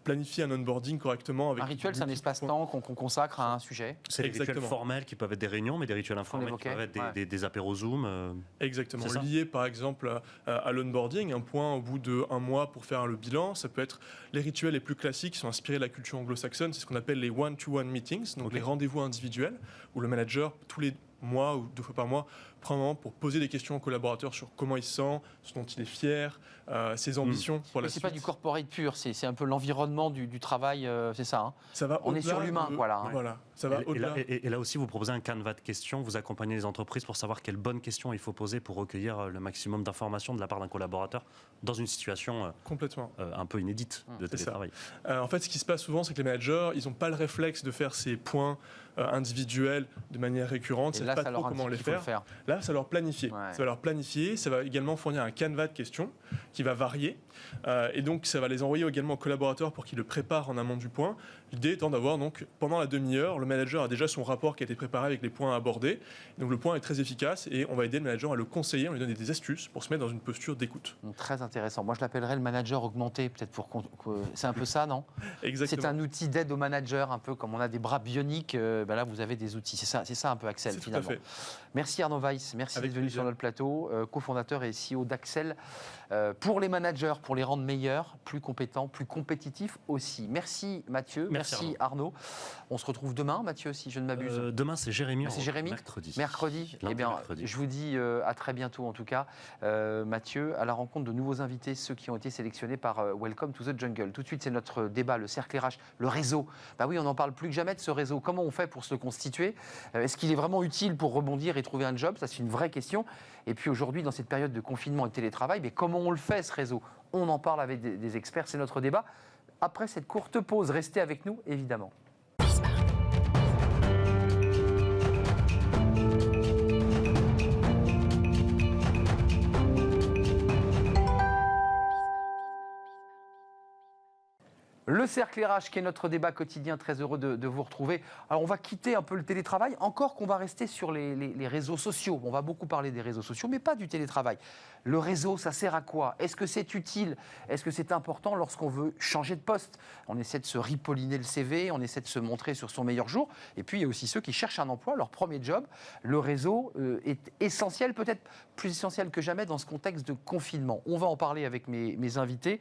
planifier un onboarding correctement. Avec un rituel, c'est un espace-temps qu'on consacre à un sujet. C'est des rituels formels qui peuvent être des réunions, mais des rituels informels qui peuvent être des apéros Zoom. Exactement. Lié par exemple à l'onboarding, un point au bout d'1 mois pour faire le bilan. Ça peut être les rituels les plus classiques qui sont inspirés de la culture anglo-saxonne. C'est ce qu'on appelle les one-to-one meetings, donc les rendez-vous individuels, où le manager, tous les mois ou 2 fois par mois, prend un moment pour poser des questions aux collaborateurs sur comment il se sent, ce dont il est fier, ses ambitions pour la suite. C'est pas du corporate pur, c'est un peu l'environnement du travail, c'est ça. Hein. Ça va on est sur l'humain, Voilà, ça va au-delà. Et là aussi, vous proposez un canevas de questions, vous accompagnez les entreprises pour savoir quelles bonnes questions il faut poser pour recueillir le maximum d'informations de la part d'un collaborateur dans une situation complètement un peu inédite de télétravail. En fait, ce qui se passe souvent, c'est que les managers, ils n'ont pas le réflexe de faire ces points individuels de manière récurrente. Ils ne savent pas trop comment les faire. Là, ça va leur planifier. Ça va leur planifier. Ça va également fournir un canevas de questions qui va varier. Et donc, ça va les envoyer également aux collaborateurs pour qu'ils le préparent en amont du point. L'idée étant d'avoir, donc, pendant la demi-heure, le manager a déjà son rapport qui a été préparé avec les points à aborder. Donc, le point est très efficace et on va aider le manager à le conseiller, on lui donne des astuces pour se mettre dans une posture d'écoute. Très intéressant. Moi, je l'appellerais le manager augmenté, peut-être c'est un peu ça, non? Exactement. C'est un outil d'aide au manager, un peu comme on a des bras bioniques. Là, vous avez des outils. C'est ça un peu Axel, finalement. Tout à fait. Merci Arnaud Weiss, merci d'être venu sur notre plateau, cofondateur et CEO d'Axel. Pour les managers, pour les rendre meilleurs, plus compétents, plus compétitifs aussi. Merci Mathieu, merci Arnaud. On se retrouve demain, Mathieu, si je ne m'abuse. Demain, c'est Jérémy. C'est Jérémy. Mercredi. Eh bien, je vous dis à très bientôt, en tout cas, Mathieu, à la rencontre de nouveaux invités, ceux qui ont été sélectionnés par Welcome to the Jungle. Tout de suite, c'est notre débat, le cercle RH, le réseau. Bah oui, on n'en parle plus que jamais de ce réseau. Comment on fait pour se le constituer? Est-ce qu'il est vraiment utile pour rebondir et trouver un job? Ça, c'est une vraie question. Et puis aujourd'hui, dans cette période de confinement et de télétravail, mais comment on le fait, ce réseau? On en parle avec des experts, c'est notre débat. Après cette courte pause, restez avec nous, évidemment. Le cercle RH qui est notre débat quotidien, très heureux de vous retrouver. Alors on va quitter un peu le télétravail, encore qu'on va rester sur les réseaux sociaux. On va beaucoup parler des réseaux sociaux, mais pas du télétravail. Le réseau, ça sert à quoi? Est-ce que c'est utile? Est-ce que c'est important lorsqu'on veut changer de poste? On essaie de se ripolliner le CV, on essaie de se montrer sur son meilleur jour. Et puis il y a aussi ceux qui cherchent un emploi, leur premier job. Le réseau est essentiel, peut-être plus essentiel que jamais dans ce contexte de confinement. On va en parler avec mes invités.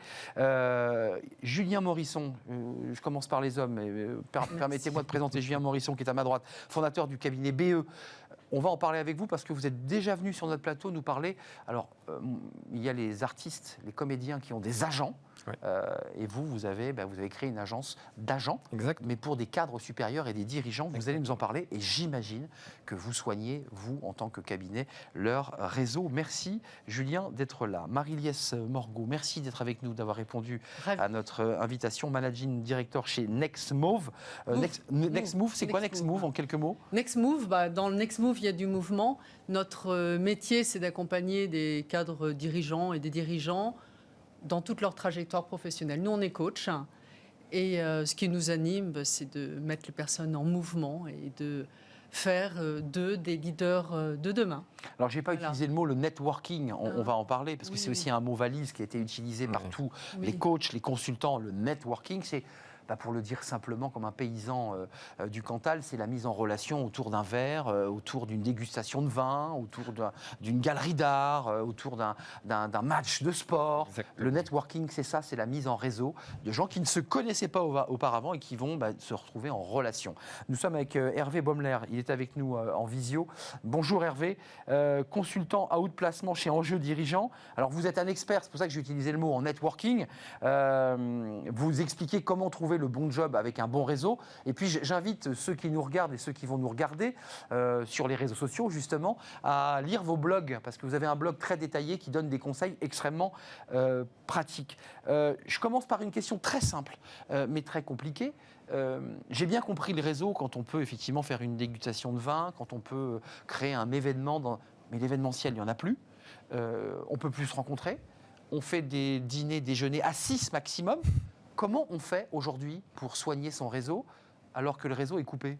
Julien Morisson, je commence par les hommes. Permettez-moi de présenter Julien Morisson qui est à ma droite, fondateur du cabinet BE. On va en parler avec vous parce que vous êtes déjà venu sur notre plateau nous parler. Alors, il y a les artistes, les comédiens qui ont des agents. Ouais. Et vous avez créé une agence d'agents, Exact. mais pour des cadres supérieurs et des dirigeants. Vous allez nous en parler et j'imagine que vous soignez, vous, en tant que cabinet, leur réseau. Merci, Julien, d'être là. Marie-Liesse Morgaud, merci d'être avec nous, d'avoir répondu Ravi. à notre invitation. Managing Director chez Nextmove. Nextmove, c'est quoi Nextmove en quelques mots? Nextmove, dans le Nextmove, il y a du mouvement. Notre métier, c'est d'accompagner des cadres dirigeants et des dirigeants dans toute leur trajectoire professionnelle. Nous, on est coach et ce qui nous anime, c'est de mettre les personnes en mouvement et de faire d'eux des leaders de demain. Alors, je n'ai pas utilisé le mot le networking, on va en parler, parce que c'est aussi un mot valise qui a été utilisé par tous les coachs, les consultants. Le networking, c'est, pour le dire simplement, comme un paysan du Cantal, c'est la mise en relation autour d'un verre, autour d'une dégustation de vin, autour d'une galerie d'art, autour d'un match de sport. Exactement. Le networking, c'est ça, c'est la mise en réseau de gens qui ne se connaissaient pas auparavant et qui vont se retrouver en relation. Nous sommes avec Hervé Baumler, il est avec nous en visio. Bonjour Hervé, consultant à haut placement chez Enjeu Dirigeant. Alors vous êtes un expert, c'est pour ça que j'ai utilisé le mot en networking. Vous expliquez comment trouver le bon job avec un bon réseau. Et puis j'invite ceux qui nous regardent et ceux qui vont nous regarder sur les réseaux sociaux justement à lire vos blogs, parce que vous avez un blog très détaillé qui donne des conseils extrêmement pratiques. Je commence par une question très simple mais très compliquée. J'ai bien compris le réseau quand on peut effectivement faire une dégustation de vin, quand on peut créer un événement, mais l'événementiel, il n'y en a plus. On ne peut plus se rencontrer. On fait des dîners, déjeuners à 6 maximum. Comment on fait aujourd'hui pour soigner son réseau alors que le réseau est coupé?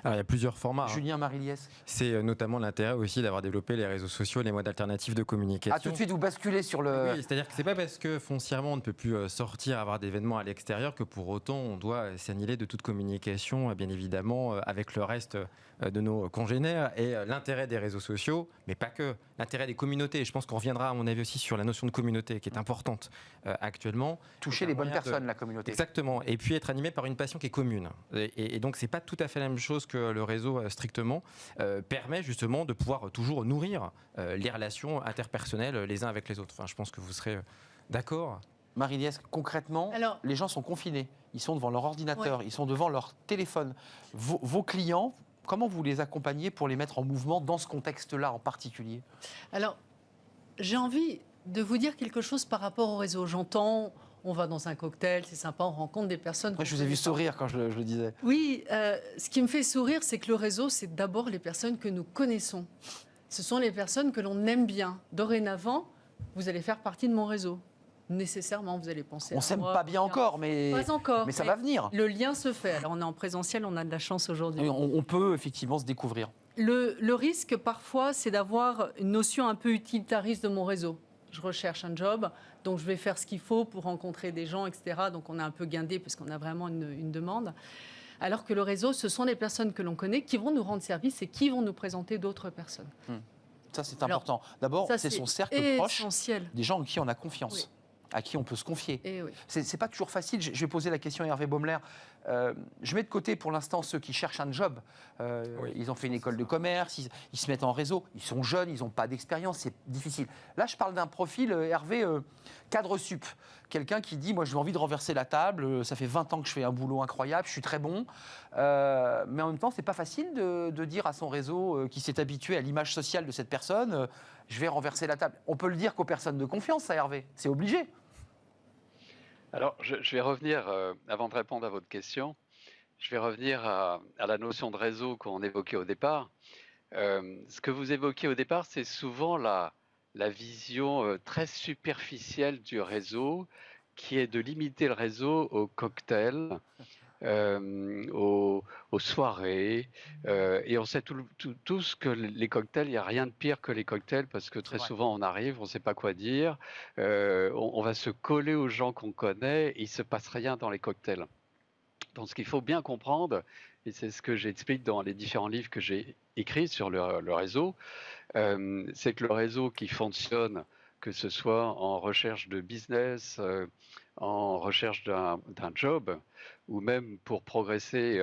Alors, il y a plusieurs formats. Julien, Marie-Liesse. C'est notamment l'intérêt aussi d'avoir développé les réseaux sociaux, les modes alternatifs de communication. Ah, tout de suite, vous basculez sur le... Oui, c'est-à-dire que c'est pas parce que foncièrement on ne peut plus sortir, avoir d'événements à l'extérieur que pour autant on doit s'annihiler de toute communication, bien évidemment, avec le reste de nos congénères. Et l'intérêt des réseaux sociaux, mais pas que, l'intérêt des communautés. Je pense qu'on reviendra à mon avis aussi sur la notion de communauté qui est importante actuellement. Toucher les bonnes personnes, la communauté. Exactement. Et puis être animé par une passion qui est commune. Et donc c'est pas tout à fait la même chose que le réseau strictement permet justement de pouvoir toujours nourrir les relations interpersonnelles les uns avec les autres. Enfin, je pense que vous serez d'accord. Marie-Liesse, concrètement, les gens sont confinés, ils sont devant leur ordinateur, ils sont devant leur téléphone. Vos clients, comment vous les accompagnez pour les mettre en mouvement dans ce contexte-là en particulier? Alors, j'ai envie de vous dire quelque chose par rapport au réseau. J'entends, on va dans un cocktail, c'est sympa, on rencontre des personnes. Moi, je vous ai vu sourire quand je le disais. Oui, ce qui me fait sourire, c'est que le réseau, c'est d'abord les personnes que nous connaissons. Ce sont les personnes que l'on aime bien. Dorénavant, vous allez faire partie de mon réseau. Nécessairement, vous allez penser à moi. On s'aime pas bien encore, mais... Pas encore. Mais ça va venir. Le lien se fait. Alors, on est en présentiel, on a de la chance aujourd'hui. On peut effectivement se découvrir. Le risque, parfois, c'est d'avoir une notion un peu utilitariste de mon réseau. Je recherche un job, donc je vais faire ce qu'il faut pour rencontrer des gens, etc. Donc on est un peu guindé parce qu'on a vraiment une demande. Alors que le réseau, ce sont les personnes que l'on connaît qui vont nous rendre service et qui vont nous présenter d'autres personnes. Ça, c'est important. D'abord, c'est son cercle proche, des gens en qui on a confiance. À qui on peut se confier. C'est pas toujours facile. Je vais poser la question à Hervé Baumler. Je mets de côté pour l'instant ceux qui cherchent un job. Ils ont fait une école de commerce, ils se mettent en réseau, ils sont jeunes, ils n'ont pas d'expérience, c'est difficile. Là, je parle d'un profil, Hervé, cadre sup. Quelqu'un qui dit, moi, j'ai envie de renverser la table, ça fait 20 ans que je fais un boulot incroyable, je suis très bon. Mais en même temps, c'est pas facile de dire à son réseau qui s'est habitué à l'image sociale de cette personne, je vais renverser la table. On peut le dire qu'aux personnes de confiance, ça, Hervé. C'est obligé. Alors, je vais revenir, avant de répondre à votre question, je vais revenir à la notion de réseau qu'on évoquait au départ. Ce que vous évoquez au départ, c'est souvent la vision très superficielle du réseau, qui est de limiter le réseau aux cocktails, aux soirées. Et on sait tous que les cocktails, il n'y a rien de pire que les cocktails, parce que très souvent on arrive, on ne sait pas quoi dire, on va se coller aux gens qu'on connaît, et il ne se passe rien dans les cocktails. Donc ce qu'il faut bien comprendre, et c'est ce que j'explique dans les différents livres que j'ai écrits sur le réseau, c'est que le réseau qui fonctionne, que ce soit en recherche de business, en recherche d'un job, ou même pour progresser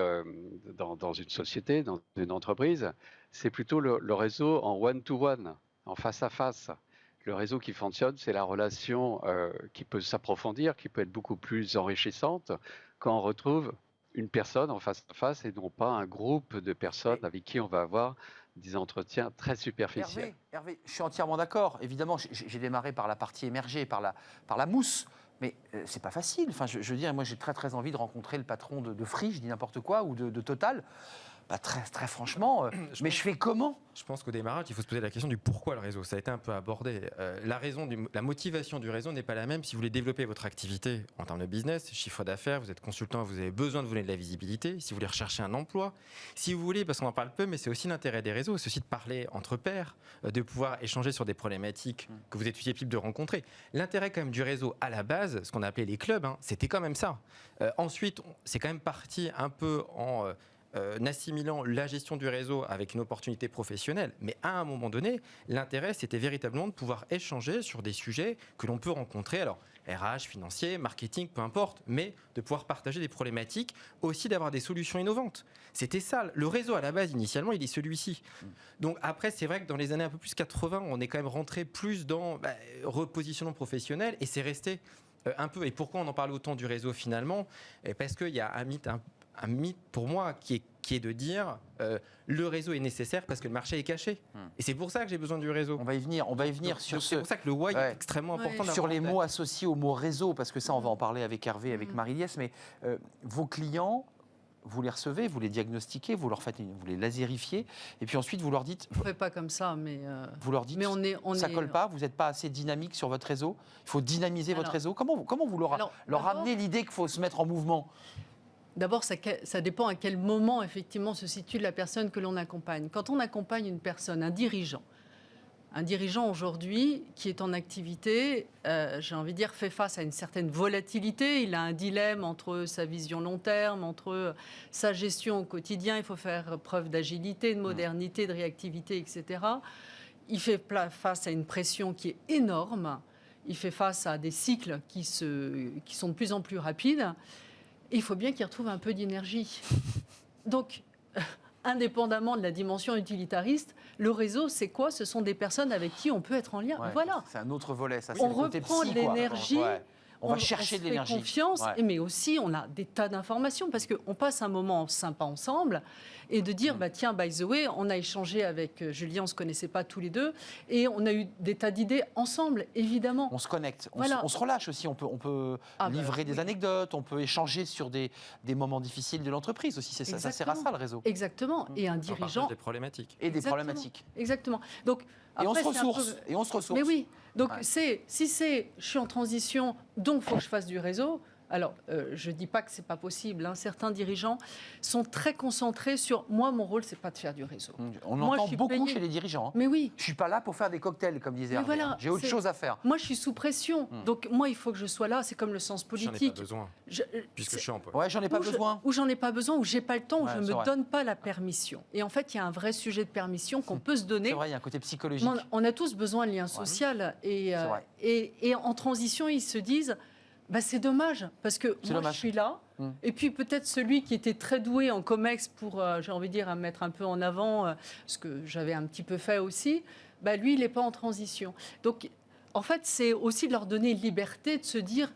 dans une société, dans une entreprise, c'est plutôt le réseau en one-to-one, en face-à-face. Le réseau qui fonctionne, c'est la relation qui peut s'approfondir, qui peut être beaucoup plus enrichissante quand on retrouve une personne en face à face et non pas un groupe de personnes avec qui on va avoir des entretiens très superficiels. Hervé, je suis entièrement d'accord. Évidemment, j'ai démarré par la partie émergée, par la mousse. Mais c'est pas facile. Enfin, je veux dire, moi, j'ai très très envie de rencontrer le patron de Free, je dis n'importe quoi, ou de Total. Bah, très franchement, je fais comment? Je pense qu'au démarrage, il faut se poser la question du pourquoi le réseau. Ça a été un peu abordé. La motivation du réseau n'est pas la même si vous voulez développer votre activité en termes de business, chiffre d'affaires, vous êtes consultant, vous avez besoin de vous donner de la visibilité, si vous voulez rechercher un emploi, si vous voulez, parce qu'on en parle peu, mais c'est aussi l'intérêt des réseaux, c'est aussi de parler entre pairs, de pouvoir échanger sur des problématiques que vous êtes susceptible de rencontrer. L'intérêt quand même du réseau à la base, ce qu'on a appelé les clubs, c'était quand même ça. Ensuite, c'est quand même parti un peu en assimilant la gestion du réseau avec une opportunité professionnelle. Mais à un moment donné, l'intérêt, c'était véritablement de pouvoir échanger sur des sujets que l'on peut rencontrer. Alors, RH, financier, marketing, peu importe, mais de pouvoir partager des problématiques, aussi d'avoir des solutions innovantes. C'était ça. Le réseau, à la base, initialement, il est celui-ci. Donc après, c'est vrai que dans les années un peu plus 80, on est quand même rentré plus dans repositionnement professionnel et c'est resté un peu. Et pourquoi on en parle autant du réseau finalement? Parce qu'il y a un mythe pour moi qui est de dire le réseau est nécessaire parce que le marché est caché. Et c'est pour ça que j'ai besoin du réseau. On va y venir donc, sur c'est pour ça que le why est extrêmement important. Sur les mots associés au mot réseau, parce que ça, on va en parler avec Hervé, avec Marie-Liesse, mais vos clients, vous les recevez, vous les diagnostiquez, vous les lasérifiez, et puis ensuite vous leur dites... On ne fait pas comme ça, mais... Vous leur dites, ça ne colle pas, vous n'êtes pas assez dynamique sur votre réseau, il faut dynamiser votre réseau. Comment vous leur amenez l'idée qu'il faut se mettre en mouvement? D'abord, ça dépend à quel moment, effectivement, se situe la personne que l'on accompagne. Quand on accompagne une personne, un dirigeant aujourd'hui qui est en activité, j'ai envie de dire, fait face à une certaine volatilité. Il a un dilemme entre sa vision long terme, entre sa gestion au quotidien. Il faut faire preuve d'agilité, de modernité, de réactivité, etc. Il fait face à une pression qui est énorme. Il fait face à des cycles qui sont de plus en plus rapides. Et il faut bien qu'il retrouve un peu d'énergie. Donc, indépendamment de la dimension utilitariste, le réseau, c'est quoi? Ce sont des personnes avec qui on peut être en lien. Voilà. C'est un autre volet. Ça, on reprend de l'énergie. On va chercher de l'énergie. Confiance, mais aussi on a des tas d'informations parce qu'on passe un moment sympa ensemble et de dire tiens, by the way, on a échangé avec Julien, on se connaissait pas tous les deux et on a eu des tas d'idées ensemble, évidemment. On se connecte, on se relâche aussi, on peut livrer des anecdotes, on peut échanger sur des moments difficiles de l'entreprise aussi. C'est ça sert à ça le réseau. Exactement. Et un dirigeant. Des problématiques. Et des problématiques. Exactement. Donc après, et on se ressource. Mais oui. Donc, si je suis en transition, donc il faut que je fasse du réseau. Alors, je ne dis pas que ce n'est pas possible. Certains dirigeants sont très concentrés sur... Moi, mon rôle, ce n'est pas de faire du réseau. On entend beaucoup chez les dirigeants. Mais oui. Je ne suis pas là pour faire des cocktails, comme disait Hervé. Voilà, j'ai autre chose à faire. Moi, je suis sous pression. Donc, moi, il faut que je sois là. C'est comme le sens politique. J'en ai pas besoin, puisque je suis en poste. Ouais, j'en ai pas besoin. Ou j'en ai pas besoin, ou j'ai pas le temps, ou je ne me donne pas la permission. Et en fait, il y a un vrai sujet de permission qu'on peut se donner. C'est vrai, il y a un côté psychologique. On a tous besoin de lien social. Et en transition, ils se disent... c'est dommage, parce que moi, je suis là. Et puis, peut-être celui qui était très doué en COMEX pour, j'ai envie de dire, à mettre un peu en avant, ce que j'avais un petit peu fait aussi, lui, il n'est pas en transition. Donc, en fait, c'est aussi de leur donner liberté de se dire,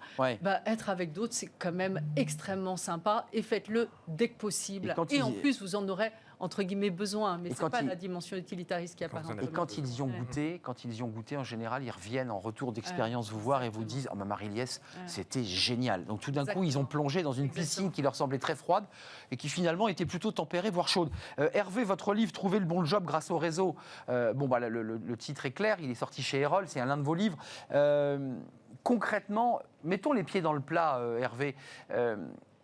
être avec d'autres, c'est quand même extrêmement sympa. Et faites-le dès que possible. Et en plus, vous en aurez... entre guillemets besoin, mais ce n'est pas la dimension utilitariste qui apparaît. Et quand ils y ont goûté, en général, ils reviennent en retour d'expérience vous voir et vous disent Marie-Liesse, c'était génial. Donc tout d'un coup, ils ont plongé dans une piscine qui leur semblait très froide et qui finalement était plutôt tempérée, voire chaude. Hervé, votre livre Trouver le bon job grâce au réseau, le titre est clair, il est sorti chez Erol, c'est l'un de vos livres. Concrètement, mettons les pieds dans le plat, Hervé.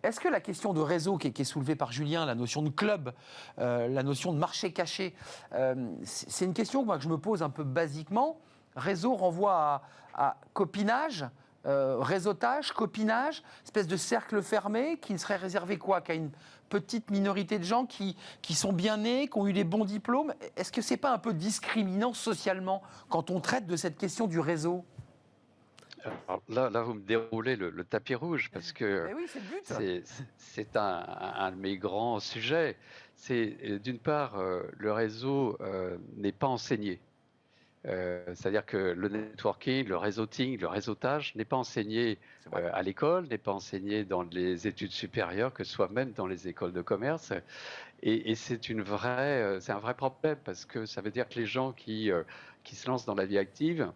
Est-ce que la question de réseau qui est soulevée par Julien, la notion de club, la notion de marché caché, c'est une question que je me pose un peu basiquement. Réseau renvoie à copinage, réseautage, copinage, espèce de cercle fermé qui ne serait réservé qu'à une petite minorité de gens qui sont bien nés, qui ont eu les bons diplômes. Est-ce que ce n'est pas un peu discriminant socialement quand on traite de cette question du réseau ? Alors là, vous me déroulez le tapis rouge parce que oui, c'est le but. C'est un de mes grands sujets. C'est d'une part, le réseau n'est pas enseigné. C'est-à-dire que le networking, le réseauting, le réseautage n'est pas enseigné à l'école, n'est pas enseigné dans les études supérieures, que ce soit même dans les écoles de commerce. Et c'est un vrai problème parce que ça veut dire que les gens qui se lancent dans la vie active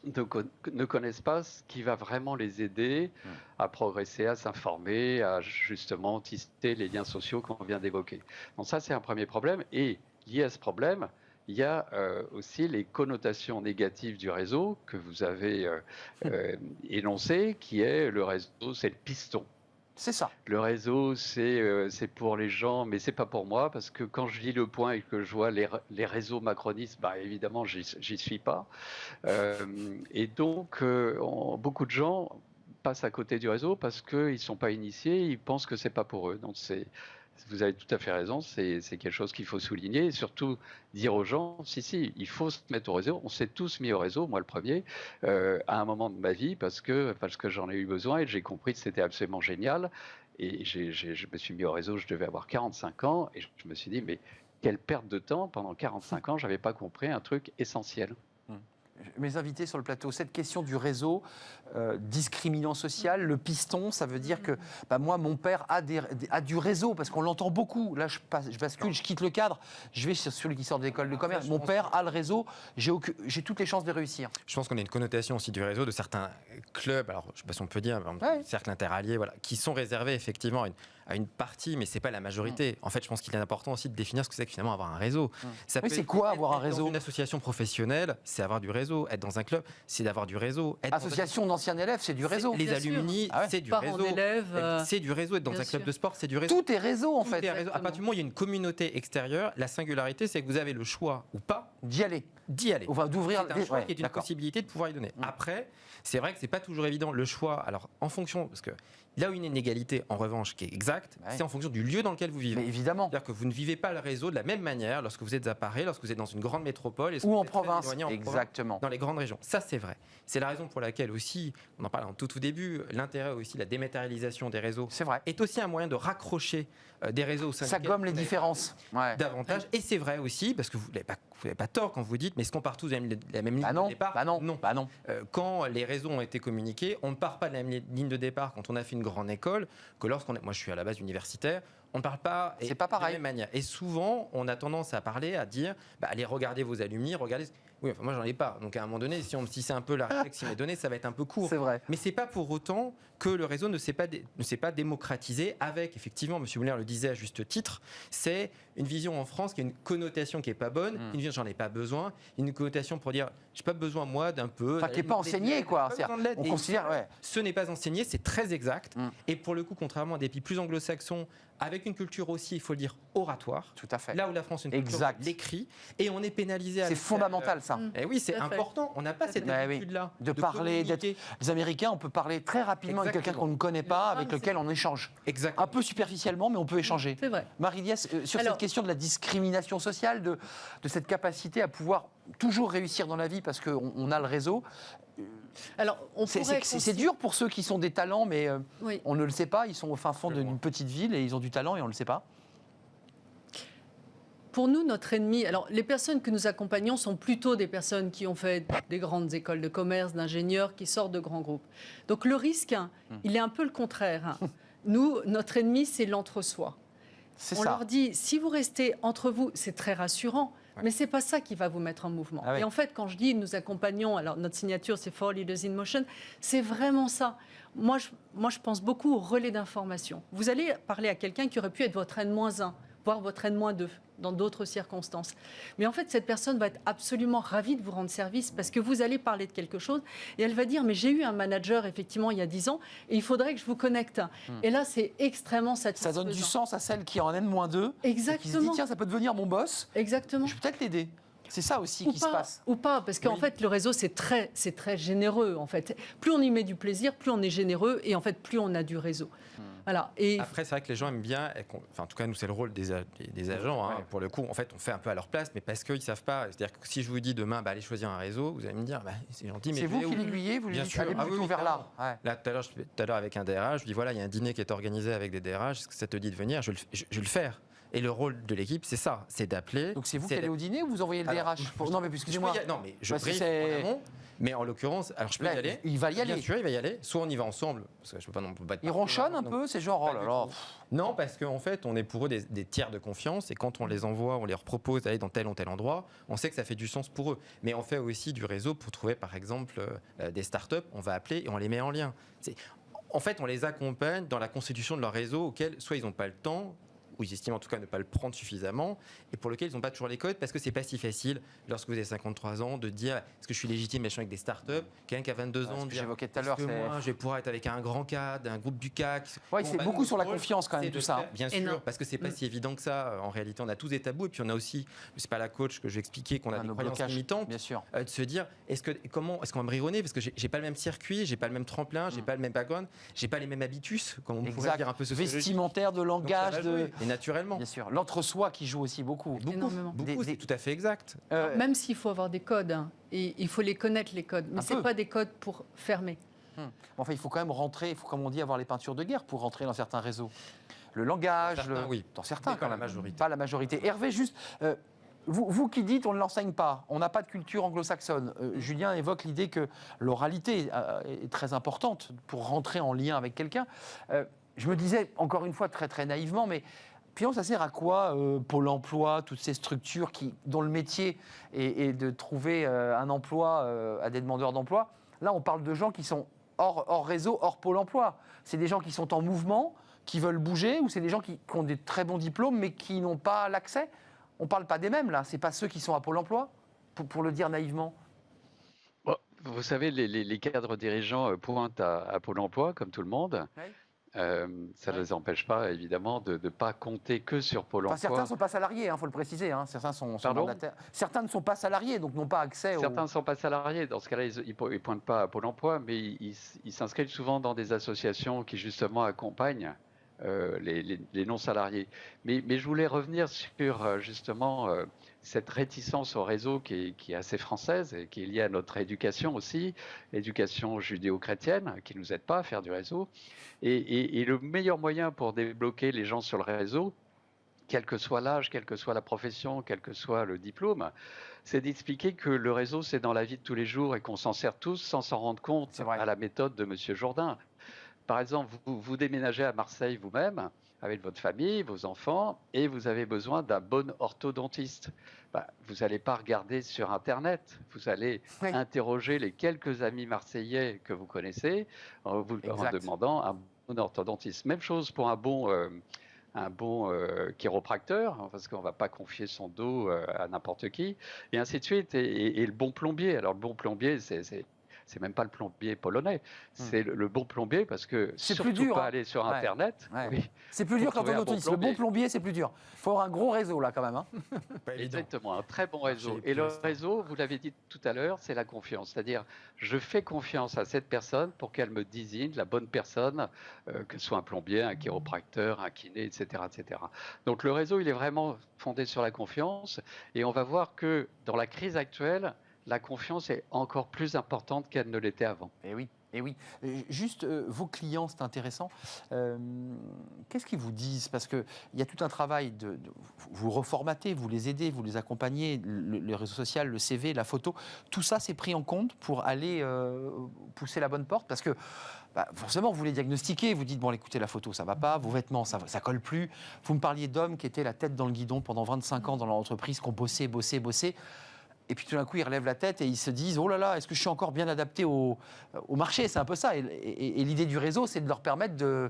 ne connaissent pas ce qui va vraiment les aider à progresser, à s'informer, à justement tisser les liens sociaux qu'on vient d'évoquer. Donc ça, c'est un premier problème. Et lié à ce problème, il y a aussi les connotations négatives du réseau que vous avez énoncées, qui est le réseau, c'est le piston. C'est ça. Le réseau, c'est pour les gens, mais c'est pas pour moi, parce que quand je lis Le Point et que je vois les réseaux macronistes, bah évidemment, j'y suis pas. Et donc, beaucoup de gens passent à côté du réseau parce qu'ils sont pas initiés, ils pensent que c'est pas pour eux. Donc vous avez tout à fait raison, c'est quelque chose qu'il faut souligner et surtout dire aux gens, si, il faut se mettre au réseau. On s'est tous mis au réseau, moi le premier, à un moment de ma vie parce que j'en ai eu besoin et j'ai compris que c'était absolument génial. Et je me suis mis au réseau, je devais avoir 45 ans et je me suis dit, mais quelle perte de temps, pendant 45 ans, je n'avais pas compris un truc essentiel. Mes invités sur le plateau, cette question du réseau discriminant social, le piston, ça veut dire que moi, mon père a du réseau, parce qu'on l'entend beaucoup. Là, je bascule, je quitte le cadre, je vais sur celui qui sort de l'école de commerce. Mon père a le réseau, j'ai toutes les chances de réussir. Je pense qu'on a une connotation aussi du réseau de certains clubs, alors je ne sais pas si on peut dire, cercles interalliés, voilà, qui sont réservés effectivement à une partie, mais c'est pas la majorité. En fait, je pense qu'il est important aussi de définir ce que c'est que finalement avoir un réseau. C'est quoi avoir un réseau ? Dans une association professionnelle, c'est avoir du réseau. Être dans un club, c'est d'avoir du réseau. Association d'anciens élèves, c'est du réseau. Les alumni, c'est du réseau. C'est du réseau. Être dans un club de sport, c'est du réseau. Tout est réseau en fait. À partir du moment où il y a une communauté extérieure, la singularité, c'est que vous avez le choix ou pas d'y aller. Enfin, d'ouvrir un choix qui est une possibilité de pouvoir y donner. Après, c'est vrai que c'est pas toujours évident le choix. Alors, en fonction, parce que là où il y a une inégalité, en revanche, qui est exacte, c'est en fonction du lieu dans lequel vous vivez. Mais évidemment. C'est-à-dire que vous ne vivez pas le réseau de la même manière lorsque vous êtes à Paris, lorsque vous êtes dans une grande métropole, ou en province. Exactement. Dans les grandes régions. Ça, c'est vrai. C'est la raison pour laquelle aussi, on en parle en tout début, l'intérêt aussi, la dématérialisation des réseaux, est aussi un moyen de raccrocher des réseaux. Ça gomme les différences. Davantage. Et c'est vrai aussi, parce que vous n'avez pas tort quand vous dites, mais est-ce qu'on part tous de la même ligne de départ ? Non. Quand les réseaux ont été communiqués, on ne part pas de la même ligne de départ quand on a fait une grande école que lorsqu'on est. Moi, je suis à la base universitaire. On ne parle pas de la même manière. Et souvent, on a tendance à parler, à dire, allez regarder vos alumni, regardez. Oui, enfin, moi, j'en ai pas. Donc, à un moment donné, si c'est un peu la réflexion qui m'est donnée, ça va être un peu court. C'est vrai. Mais c'est pas pour autant que le réseau ne s'est pas démocratisé avec, effectivement, M. Muller le disait à juste titre, c'est une vision en France qui a une connotation qui est pas bonne, une vision j'en ai pas besoin, une connotation pour dire j'ai pas besoin moi d'un peu. Enfin, qui n'est pas enseigné quoi. On considère. Ce n'est pas enseigné, c'est très exact. Et pour le coup, contrairement à des pays plus anglo-saxons, avec une culture aussi, il faut le dire, oratoire. Tout à fait. Là où la France a une culture l'écrit, et on est pénalisé. C'est fondamental ça. Et oui, c'est important. On n'a pas cette habitude-là. De parler, les Américains, on peut parler très rapidement avec quelqu'un qu'on ne connaît pas, avec lequel on échange. Exactement. Un peu superficiellement, mais on peut échanger. C'est vrai. Marie-Liesse, sur cette question de la discrimination sociale, de cette capacité à pouvoir toujours réussir dans la vie parce qu'on a le réseau. Alors, c'est dur pour ceux qui sont des talents, mais on ne le sait pas. Ils sont au fin fond d'une petite ville et ils ont du talent et on ne le sait pas. Pour nous, notre ennemi, alors les personnes que nous accompagnons sont plutôt des personnes qui ont fait des grandes écoles de commerce, d'ingénieurs, qui sortent de grands groupes. Donc le risque, il est un peu le contraire. Nous, notre ennemi, c'est l'entre-soi. On leur dit, si vous restez entre vous, c'est très rassurant. Mais ce n'est pas ça qui va vous mettre en mouvement. Et en fait, quand je dis nous accompagnons, alors notre signature c'est 4 Leaders in Motion, c'est vraiment ça. Moi, je pense beaucoup au relais d'information. Vous allez parler à quelqu'un qui aurait pu être votre N-1, voire votre N-2 dans d'autres circonstances. Mais en fait, cette personne va être absolument ravie de vous rendre service parce que vous allez parler de quelque chose et elle va dire, mais j'ai eu un manager effectivement il y a 10 ans et il faudrait que je vous connecte. Et là, c'est extrêmement satisfaisant. Ça donne du sens à celle qui est en N-2. Exactement. Et qui se dit, tiens, ça peut devenir mon boss. Exactement. Je peux peut-être l'aider. C'est ça aussi qui se passe. Ou pas, parce qu'en fait, le réseau, c'est très généreux. En fait. Plus on y met du plaisir, plus on est généreux et en fait, plus on a du réseau. Voilà. Et après, c'est vrai que les gens aiment bien, enfin, en tout cas, nous, c'est le rôle des agents. Pour le coup, en fait, on fait un peu à leur place, mais parce qu'ils ne savent pas. C'est-à-dire que si je vous dis demain, allez choisir un réseau, vous allez me dire, c'est gentil, mais c'est vous qui l'aiguillez, vous lui dites, allez plutôt vers là. Là, tout à l'heure, avec un DRH, je lui dis, voilà, il y a un dîner qui est organisé avec des DRH, est-ce que ça te dit de venir ? Je vais le faire. Et le rôle de l'équipe, c'est ça, c'est d'appeler. Donc c'est vous qui allez au dîner ou vous envoyez le Alors, DRH Non, mais excusez-moi. Non, mais je Bah, si brief c'est- en amont. Mais en l'occurrence, alors je peux Là, y aller. il va y aller. Bien sûr, il va y aller. Soit on y va ensemble, parce que je peux pas non plus battre. Il ronchonne un Non. peu, c'est genre, oh là là. Non, parce qu'en fait, on est pour eux des tiers de confiance et quand on les envoie, on leur propose d'aller dans tel ou tel endroit, on sait que ça fait du sens pour eux. Mais on fait aussi du réseau pour trouver, par exemple, des startups, on va appeler et on les met en lien. En fait, on les accompagne dans la constitution de leur réseau auquel soit ils n'ont pas le temps, ou ils estiment en tout cas ne pas le prendre suffisamment, et pour lequel ils n'ont pas toujours les codes, parce que c'est pas si facile, lorsque vous avez 53 ans, de dire est-ce que je suis légitime à échanger avec des startups, quelqu'un qui a 22 ans, Ce de que dire j'évoquais tout à est-ce l'heure, que c'est. moi, je vais pouvoir être avec un grand cadre, un groupe du CAC. Ouais, c'est beaucoup nous, sur la notre rôle, confiance quand même, c'est tout de ça. faire- Bien Et non. sûr, parce que c'est pas si évident que ça. En réalité, on a tous des tabous, et puis on a aussi, c'est pas la coach que je vais expliquer, qu'on a des nos croyances blocages, limitantes, bien sûr. de se dire comment est-ce qu'on va me rayonner, parce que j'ai pas le même circuit, j'ai pas le même tremplin, j'ai pas le même background, j'ai pas les mêmes habitus, comme on pourrait Exact. dire un peu sociologique. Vestimentaire, de Donc, ça langage, va de. jouer. Et naturellement. Bien sûr. L'entre-soi qui joue aussi beaucoup. Énormément. Beaucoup, c'est tout à fait exact. Même s'il faut avoir des codes, hein, et il faut les connaître, les codes. Mais Un ce n'est peu. pas des codes pour fermer. Enfin, il faut quand même rentrer, il faut, comme on dit, avoir les peintures de guerre pour rentrer dans certains réseaux. Le langage, Dans certains, oui. dans certains, Mais pas quand la même. majorité. Pas la majorité. Hervé, juste, vous qui dites on ne l'enseigne pas, on n'a pas de culture anglo-saxonne. Julien évoque l'idée que l'oralité est très importante pour rentrer en lien avec quelqu'un. Je me disais, encore une fois, très très naïvement, mais finalement, ça sert à quoi Pôle emploi, toutes ces structures dont le métier est de trouver un emploi à des demandeurs d'emploi? Là, on parle de gens qui sont hors réseau, hors Pôle emploi. C'est des gens qui sont en mouvement, qui veulent bouger, ou c'est des gens qui ont des très bons diplômes, mais qui n'ont pas l'accès? On ne parle pas des mêmes, là. Ce n'est pas ceux qui sont à Pôle emploi, pour le dire naïvement. Bon, vous savez, les cadres dirigeants pointent à Pôle emploi, comme tout le monde. Oui. Ça ne les empêche pas, évidemment, de ne pas compter que sur Pôle Enfin, emploi. certains ne sont pas salariés, il faut le préciser. Certains sont Pardon mandataires. Certains ne sont pas salariés, donc n'ont pas accès Certains ne sont pas salariés. Dans ce cas-là, ils ne pointent pas à Pôle emploi, mais ils s'inscrivent souvent dans des associations qui, justement, accompagnent les non-salariés. Mais je voulais revenir sur, justement, cette réticence au réseau qui est assez française et qui est liée à notre éducation aussi, l'éducation judéo-chrétienne, qui ne nous aide pas à faire du réseau. Et le meilleur moyen pour débloquer les gens sur le réseau, quel que soit l'âge, quelle que soit la profession, quel que soit le diplôme, c'est d'expliquer que le réseau, c'est dans la vie de tous les jours et qu'on s'en sert tous sans s'en rendre compte, à la méthode de M. Jourdain. Par exemple, vous déménagez à Marseille vous-même, avec votre famille, vos enfants, et vous avez besoin d'un bon orthodontiste. Vous n'allez pas regarder sur Internet, vous allez interroger les quelques amis marseillais que vous connaissez en demandant un bon orthodontiste. Même chose pour un bon chiropracteur, parce qu'on ne va pas confier son dos à n'importe qui, et ainsi de suite. Et le bon plombier. Alors le bon plombier, c'est même pas le plombier polonais, c'est le bon plombier parce que c'est surtout plus dur, pas aller sur Internet. Oui. C'est plus dur quand on utilise le bon plombier, c'est plus dur. Il faut avoir un gros réseau là quand même. Exactement, un très bon réseau. Et le réseau, vous l'avez dit tout à l'heure, c'est la confiance. C'est-à-dire, je fais confiance à cette personne pour qu'elle me désigne la bonne personne, que ce soit un plombier, un chiropracteur, un kiné, etc., etc. Donc le réseau, il est vraiment fondé sur la confiance. Et on va voir que dans la crise actuelle, la confiance est encore plus importante qu'elle ne l'était avant. Et oui. Et oui, juste vos clients, c'est intéressant. Qu'est-ce qu'ils vous disent? Parce qu'il y a tout un travail vous reformatez, vous les aidez, vous les accompagnez, le réseau social, le CV, la photo, tout ça c'est pris en compte pour aller pousser la bonne porte. Parce que forcément, vous les diagnostiquez, vous dites, bon, écoutez, la photo, ça va pas, vos vêtements, ça colle plus. Vous me parliez d'hommes qui étaient la tête dans le guidon pendant 25 ans dans leur entreprise, qui ont bossé. Et puis tout d'un coup, ils relèvent la tête et ils se disent « Oh là là, est-ce que je suis encore bien adapté au marché ?» C'est un peu ça. Et l'idée du réseau, c'est de leur permettre de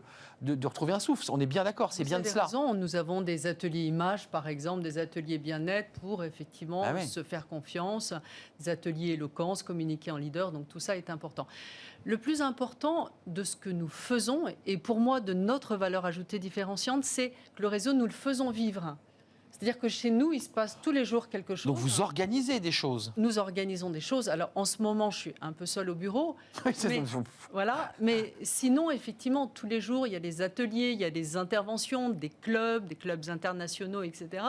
retrouver un souffle. On est bien d'accord, c'est bien de cela. Raison. Nous avons des ateliers images, par exemple, des ateliers bien-être pour effectivement se faire confiance, des ateliers éloquence, communiquer en leader. Donc tout ça est important. Le plus important de ce que nous faisons, et pour moi de notre valeur ajoutée différenciante, c'est que le réseau, nous le faisons vivre. C'est-à-dire que chez nous, il se passe tous les jours quelque chose. Donc vous organisez des choses. Nous organisons des choses. Alors en ce moment, je suis un peu seule au bureau. Mais sinon, effectivement, tous les jours, il y a des ateliers, il y a des interventions, des clubs internationaux, etc.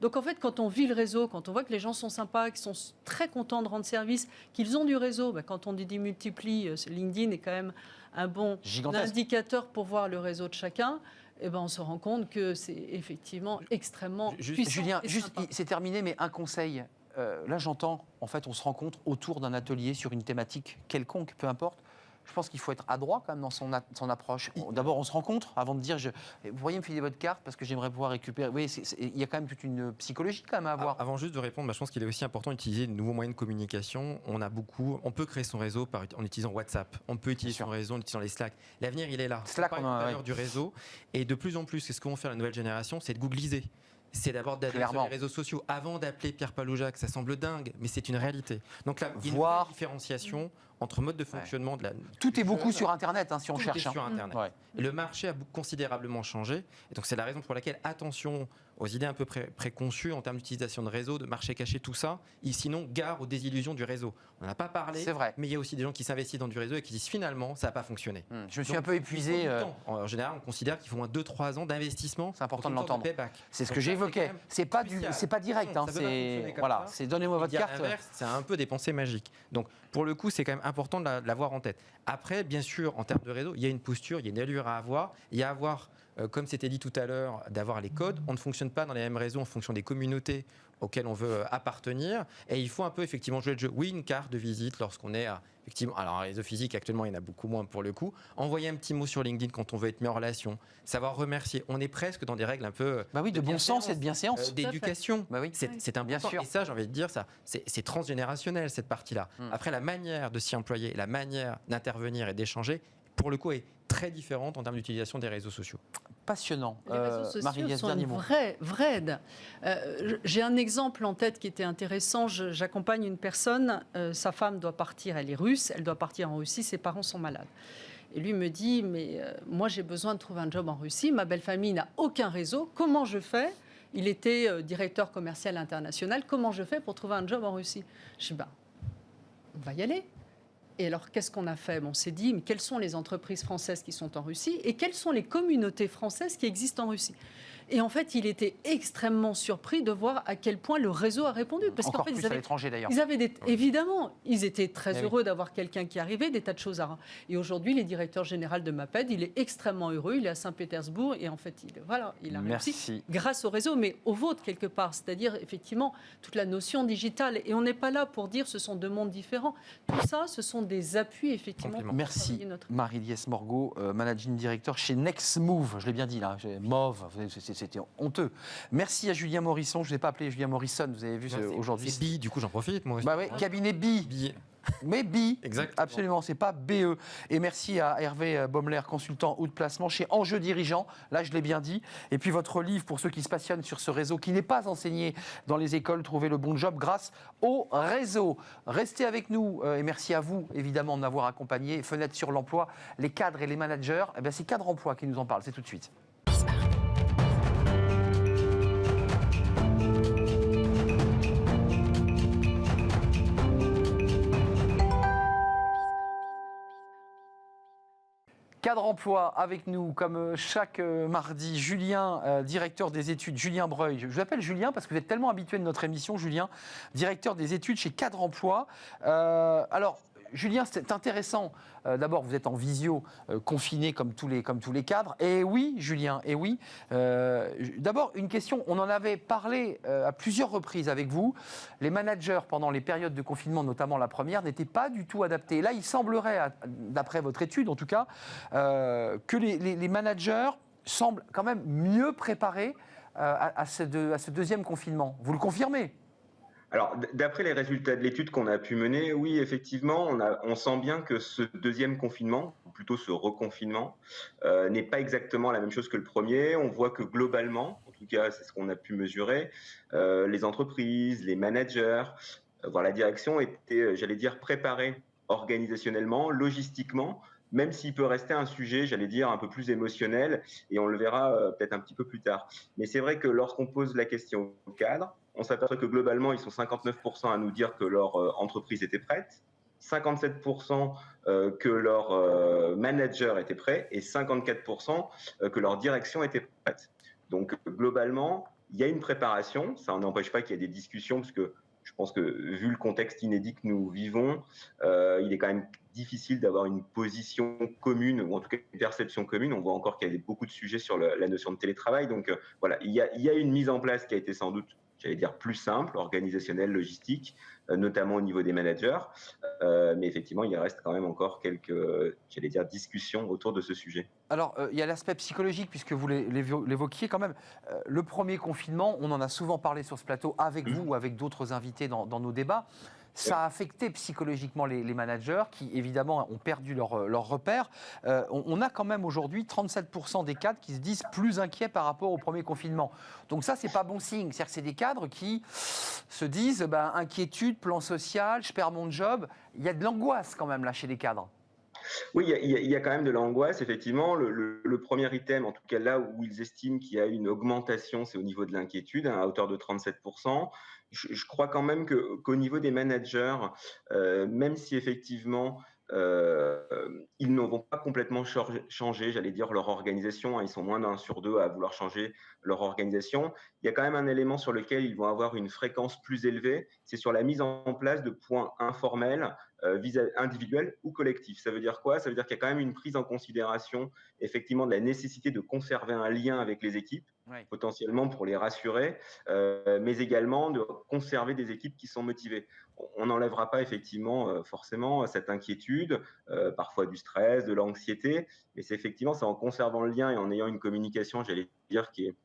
Donc en fait, quand on vit le réseau, quand on voit que les gens sont sympas, qu'ils sont très contents de rendre service, qu'ils ont du réseau, quand on dit multiplie, LinkedIn est quand même un bon indicateur pour voir le réseau de chacun. eh ben, on se rend compte que c'est effectivement extrêmement puissant. Julien, et juste, sympa. c'est terminé, mais un conseil. Là, j'entends, en fait, on se rencontre autour d'un atelier sur une thématique quelconque, peu importe. Je pense qu'il faut être adroit quand même dans son approche. D'abord, on se rencontre avant de dire vous pourriez me filer votre carte parce que j'aimerais pouvoir récupérer. Oui, il y a quand même toute une psychologie quand même à avoir. Avant juste de répondre, je pense qu'il est aussi important d'utiliser de nouveaux moyens de communication. On peut créer son réseau en utilisant WhatsApp. On peut utiliser son réseau en utilisant les Slack. L'avenir, il est là. Slack, on a l'heure du réseau. Et de plus en plus, ce qu'on fait la nouvelle génération, c'est de googliser. C'est d'abord d'aller sur les réseaux sociaux avant d'appeler Pierre Paloujac. Ça semble dingue, mais c'est une réalité. Donc là, il y a une vraie différenciation entre mode de fonctionnement de la... Tout est beaucoup sur Internet, si on cherche. Tout est sur Internet. Et le marché a considérablement changé. Et donc c'est la raison pour laquelle, attention aux idées un peu préconçues en termes d'utilisation de réseau, de marché caché, tout ça. Et sinon, gare aux désillusions du réseau. On n'en a pas parlé, c'est vrai. Mais il y a aussi des gens qui s'investissent dans du réseau et qui disent finalement, ça n'a pas fonctionné. Je me suis un peu épuisé. En général, on considère qu'il faut moins 2-3 ans d'investissement. C'est important de l'entendre. C'est ce que donc j'évoquais. C'est pas direct. C'est donnez-moi votre carte. C'est un peu des pensées magiques. Donc pour le coup, c'est quand même important de l'avoir en tête. Après, bien sûr, en termes de réseau, il y a une posture, il y a une allure à avoir. Il y a à avoir, comme c'était dit tout à l'heure, d'avoir les codes. On ne fonctionne pas dans les mêmes réseaux en fonction des communautés auxquelles on veut appartenir. Et il faut un peu effectivement jouer le jeu. Oui, une carte de visite lorsqu'on est à... Effectivement, alors un réseau physique, actuellement, il y en a beaucoup moins pour le coup. Envoyer un petit mot sur LinkedIn quand on veut être mis en relation. Savoir remercier. On est presque dans des règles un peu... de bon sens et de bienséance. D'éducation. C'est important. Bien sûr. Et ça, j'ai envie de dire, c'est transgénérationnel, cette partie-là. Après, la manière de s'y employer, la manière d'intervenir et d'échanger, pour le coup, est très différente en termes d'utilisation des réseaux sociaux. Passionnant. Les réseaux sociaux sont une vraie aide. J'ai un exemple en tête qui était intéressant. J'accompagne une personne, sa femme doit partir, elle est russe, elle doit partir en Russie, ses parents sont malades. Et lui me dit, mais moi j'ai besoin de trouver un job en Russie, ma belle famille n'a aucun réseau, comment je fais ? Il était directeur commercial international, comment je fais pour trouver un job en Russie ? Je dis, on va y aller. Et alors, qu'est-ce qu'on a fait ? On s'est dit, mais quelles sont les entreprises françaises qui sont en Russie et quelles sont les communautés françaises qui existent en Russie ? Et en fait, il était extrêmement surpris de voir à quel point le réseau a répondu. Parce Encore qu'en fait, plus à l'étranger d'ailleurs. Évidemment, ils étaient très heureux d'avoir quelqu'un qui arrivait, des tas de choses à... Et aujourd'hui, il est directeur général de MAPED, il est extrêmement heureux, il est à Saint-Pétersbourg et en fait, il a réussi grâce au réseau, mais au vôtre quelque part, c'est-à-dire effectivement toute la notion digitale. Et on n'est pas là pour dire ce sont deux mondes différents. Tout ça, ce sont des appuis effectivement. Merci Marie-Liesse Morgot, managing director chez Nextmove. Je l'ai bien dit là, Move, c'était honteux. Merci à Julien Morisson, je ne vous ai pas appelé Julien Morrison, vous avez vu aujourd'hui. C'est BI, du coup j'en profite moi aussi. Cabinet BI. Mais BI, absolument, c'est pas BE. Et merci à Hervé Baumler, consultant ou de placement chez Enjeu Dirigeant, là je l'ai bien dit. Et puis votre livre, pour ceux qui se passionnent sur ce réseau qui n'est pas enseigné dans les écoles, Trouver le bon job grâce au réseau. Restez avec nous et merci à vous évidemment de m'avoir accompagné. Fenêtre sur l'emploi, les cadres et les managers, c'est Cadre Emploi qui nous en parle, c'est tout de suite. Cadre Emploi avec nous, comme chaque mardi, Julien, directeur des études, Julien Breuil. Je vous appelle Julien parce que vous êtes tellement habitué de notre émission, Julien, directeur des études chez Cadre Emploi. Alors, Julien, c'est intéressant. D'abord, vous êtes en visio, confiné comme tous les cadres. Et oui, Julien, et oui. D'abord, une question. On en avait parlé à plusieurs reprises avec vous. Les managers, pendant les périodes de confinement, notamment la première, n'étaient pas du tout adaptés. Là, il semblerait, d'après votre étude en tout cas, que les managers semblent quand même mieux préparés à ce deuxième confinement. Vous le confirmez ? Alors, d'après les résultats de l'étude qu'on a pu mener, oui, effectivement, on sent bien que ce deuxième confinement, ou plutôt ce reconfinement, n'est pas exactement la même chose que le premier. On voit que globalement, en tout cas, c'est ce qu'on a pu mesurer, les entreprises, les managers, voire la direction étaient, j'allais dire, préparés organisationnellement, logistiquement, même s'il peut rester un sujet, j'allais dire, un peu plus émotionnel, et on le verra peut-être un petit peu plus tard. Mais c'est vrai que lorsqu'on pose la question au cadre, on s'aperçoit que globalement, ils sont 59% à nous dire que leur entreprise était prête, 57% que leur manager était prêt et 54% que leur direction était prête. Donc globalement, il y a une préparation, ça n'empêche pas qu'il y ait des discussions, parce que je pense que vu le contexte inédit que nous vivons, il est quand même difficile d'avoir une position commune, ou en tout cas une perception commune. On voit encore qu'il y a beaucoup de sujets sur la notion de télétravail. Donc voilà, il y a une mise en place qui a été sans doute, j'allais dire, plus simple, organisationnelle, logistique, notamment au niveau des managers. Mais effectivement, il reste quand même encore quelques, j'allais dire, discussions autour de ce sujet. Alors, il y a l'aspect psychologique, puisque vous l'évoquiez quand même. Le premier confinement, on en a souvent parlé sur ce plateau avec vous ou avec d'autres invités dans nos débats. Ça a affecté psychologiquement les managers qui, évidemment, ont perdu leur repère. On a quand même aujourd'hui 37% des cadres qui se disent plus inquiets par rapport au premier confinement. Donc ça, c'est pas bon signe. C'est-à-dire que c'est des cadres qui se disent inquiétude, plan social, je perds mon job. Il y a de l'angoisse quand même là chez les cadres. Oui, il y a quand même de l'angoisse, effectivement. Le premier item, en tout cas là où ils estiment qu'il y a une augmentation, c'est au niveau de l'inquiétude, à hauteur de 37%. Je crois quand même qu'au niveau des managers, même si effectivement ils ne vont pas complètement changer, j'allais dire, leur organisation, ils sont moins d'1 sur 2 à vouloir changer leur organisation, il y a quand même un élément sur lequel ils vont avoir une fréquence plus élevée, c'est sur la mise en place de points informels, individuels ou collectifs. Ça veut dire quoi? Ça veut dire qu'il y a quand même une prise en considération, effectivement, de la nécessité de conserver un lien avec les équipes, potentiellement pour les rassurer, mais également de conserver des équipes qui sont motivées. On n'enlèvera pas effectivement forcément cette inquiétude, parfois du stress, de l'anxiété, mais c'est en conservant le lien et en ayant une communication, j'allais dire, qui est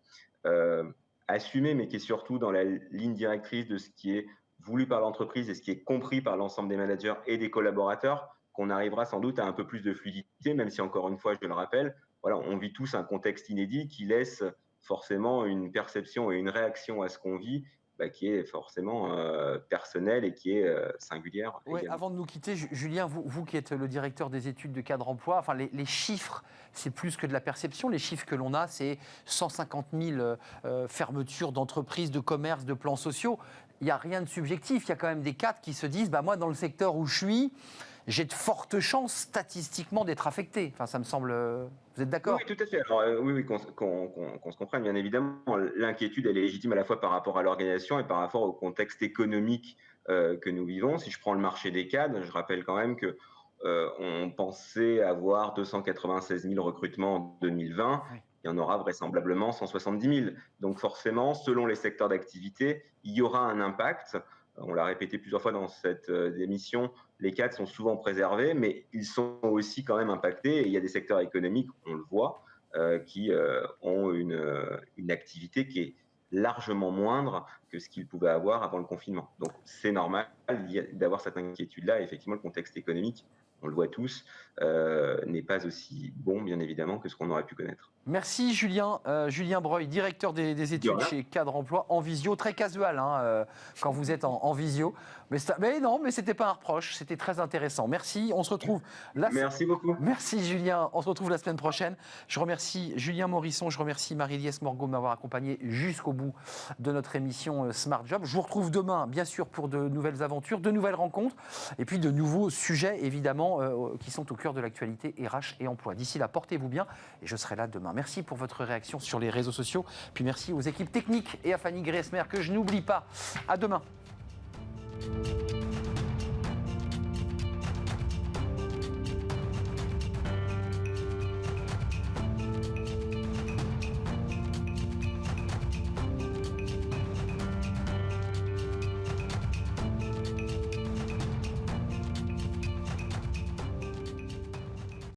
assumée, mais qui est surtout dans la ligne directrice de ce qui est voulu par l'entreprise et ce qui est compris par l'ensemble des managers et des collaborateurs, qu'on arrivera sans doute à un peu plus de fluidité, même si encore une fois, je le rappelle, voilà, on vit tous un contexte inédit qui laisse forcément une perception et une réaction à ce qu'on vit qui est forcément personnelle et qui est singulière. Oui, avant de nous quitter, Julien, vous qui êtes le directeur des études de cadre emploi, enfin, les chiffres, c'est plus que de la perception. Les chiffres que l'on a, c'est 150 000 fermetures d'entreprises, de commerces, de plans sociaux. Il n'y a rien de subjectif. Il y a quand même des cadres qui se disent moi, dans le secteur où je suis, j'ai de fortes chances statistiquement d'être affecté. Enfin, ça me semble. Vous êtes d'accord? Oui, tout à fait. Alors, oui, qu'on se comprenne, bien évidemment. L'inquiétude, elle est légitime à la fois par rapport à l'organisation et par rapport au contexte économique que nous vivons. Si je prends le marché des cadres, je rappelle quand même que on pensait avoir 296 000 recrutements en 2020. Oui. Il y en aura vraisemblablement 170 000. Donc forcément, selon les secteurs d'activité, il y aura un impact. On l'a répété plusieurs fois dans cette émission, les cadres sont souvent préservés, mais ils sont aussi quand même impactés. Et il y a des secteurs économiques, on le voit, qui ont une activité qui est largement moindre que ce qu'ils pouvaient avoir avant le confinement. Donc c'est normal d'avoir cette inquiétude-là. Et effectivement, le contexte économique, on le voit tous, n'est pas aussi bon, bien évidemment, que ce qu'on aurait pu connaître. Merci Julien. Julien Breuil, directeur des études chez Cadre Emploi, en visio, très casual quand vous êtes en visio. Mais non, mais c'était pas un reproche, c'était très intéressant. Merci, on se retrouve. Merci beaucoup. Merci Julien, on se retrouve la semaine prochaine. Je remercie Julien Morisson, je remercie Marie-Liesse Morgot de m'avoir accompagné jusqu'au bout de notre émission Smart Job. Je vous retrouve demain, bien sûr, pour de nouvelles aventures, de nouvelles rencontres, et puis de nouveaux sujets, évidemment, qui sont au cœur de l'actualité RH et emploi. D'ici là, portez-vous bien, et je serai là demain. Merci pour votre réaction sur les réseaux sociaux. Puis merci aux équipes techniques et à Fanny Griesmer que je n'oublie pas. À demain.